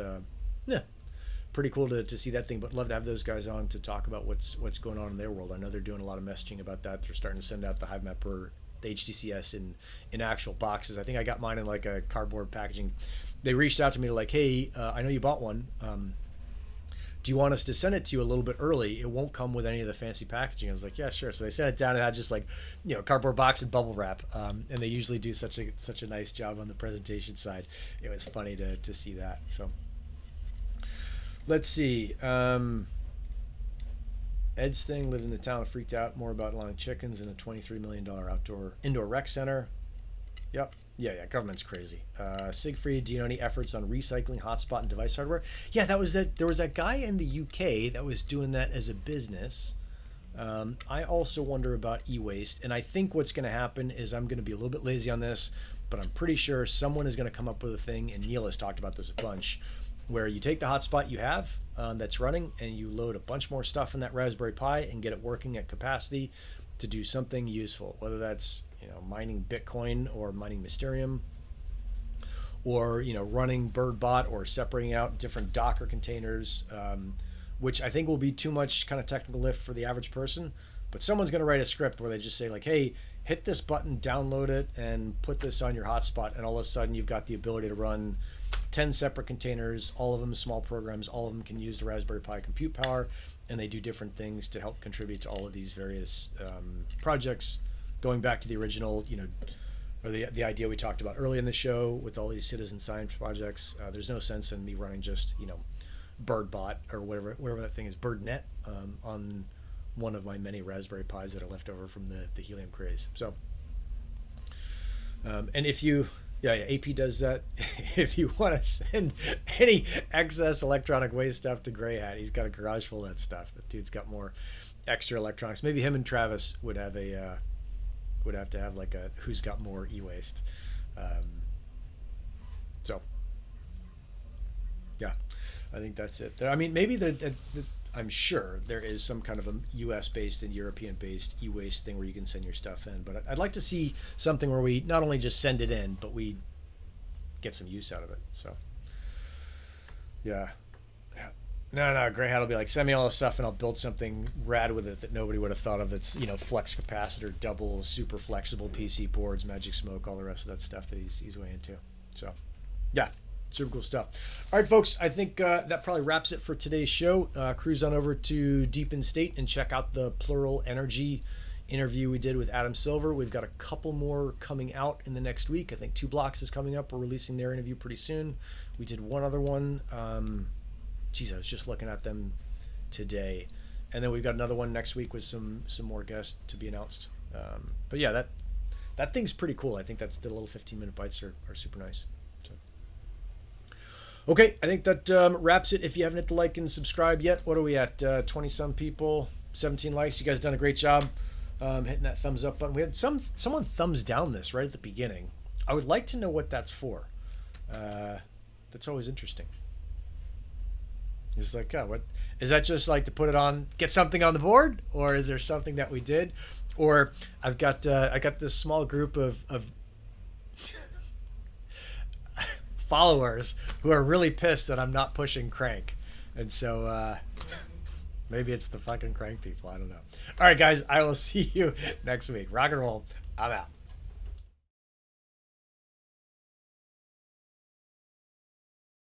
pretty cool to see that thing. But love to have those guys on to talk about what's going on in their world. I know they're doing a lot of messaging about that. They're starting to send out the HiveMapper the HTCS in actual boxes. I think I got mine in like a cardboard packaging. They reached out to me like, hey, I know you bought one. Do you want us to send it to you a little bit early? It won't come with any of the fancy packaging. I was like, yeah, sure. So they sent it down and had just like, cardboard box and bubble wrap. And they usually do such a nice job on the presentation side. It was funny to see that. So let's see. Ed's thing, lived in the town, freaked out more about allowing chickens in a $23 million indoor rec center. Yep. Yeah, government's crazy. Siegfried, do you know any efforts on recycling hotspot and device hardware? Yeah, there was that guy in the UK that was doing that as a business. I also wonder about e-waste, and I think what's going to happen is I'm going to be a little bit lazy on this, but I'm pretty sure someone is going to come up with a thing, and Neil has talked about this a bunch, where you take the hotspot you have that's running, and you load a bunch more stuff in that Raspberry Pi and get it working at capacity to do something useful, whether that's mining Bitcoin or mining Mysterium, or running 𝗪𝗏𝗀 or separating out different Docker containers, which I think will be too much kind of technical lift for the average person. But someone's going to write a script where they just say like, hey, hit this button, download it, and put this on your hotspot, and all of a sudden you've got the ability to run 10 separate containers, all of them small programs, all of them can use the Raspberry Pi compute power, and they do different things to help contribute to all of these various projects. Going back to the original, or the idea we talked about early in the show with all these citizen science projects, there's no sense in me running just, 𝗪𝗏𝗀 or whatever that thing is, BirdNet, on one of my many Raspberry Pis that are left over from the Helium craze. So, and if you, AP does that. If you want to send any excess electronic waste stuff to Grey Hat, he's got a garage full of that stuff. The dude's got more extra electronics. Maybe him and Travis would have to have like a who's got more e-waste. So yeah, I think that's it. I mean, maybe I'm sure there is some kind of a US based and European based e-waste thing where you can send your stuff in, but I'd like to see something where we not only just send it in, but we get some use out of it. So yeah. No, Grey Hat will be like, send me all this stuff and I'll build something rad with it that nobody would have thought of. That's, flex capacitor, double, super flexible PC boards, Magic Smoke, all the rest of that stuff that he's way into. So, yeah, super cool stuff. All right, folks, I think that probably wraps it for today's show. Cruise on over to Deep in State and check out the Plural Energy interview we did with Adam Silver. We've got a couple more coming out in the next week. I think 2 Blocks is coming up. We're releasing their interview pretty soon. We did one other one. Geez, I was just looking at them today, and then we've got another one next week with some more guests to be announced. But yeah, that thing's pretty cool. I think that's the little 15-minute bites are super nice. So, okay, I think that wraps it. If you haven't hit the like and subscribe yet, what are we at? 20 some people, 17 likes. You guys done a great job hitting that thumbs up button. We had someone thumbs down this right at the beginning. I would like to know what that's for. That's always interesting. It's like, what is that? Just like to put it on, get something on the board, or is there something that we did? Or I got this small group of followers who are really pissed that I'm not pushing Crank, and so maybe it's the fucking Crank people. I don't know. All right, guys, I will see you next week. Rock and roll. I'm out.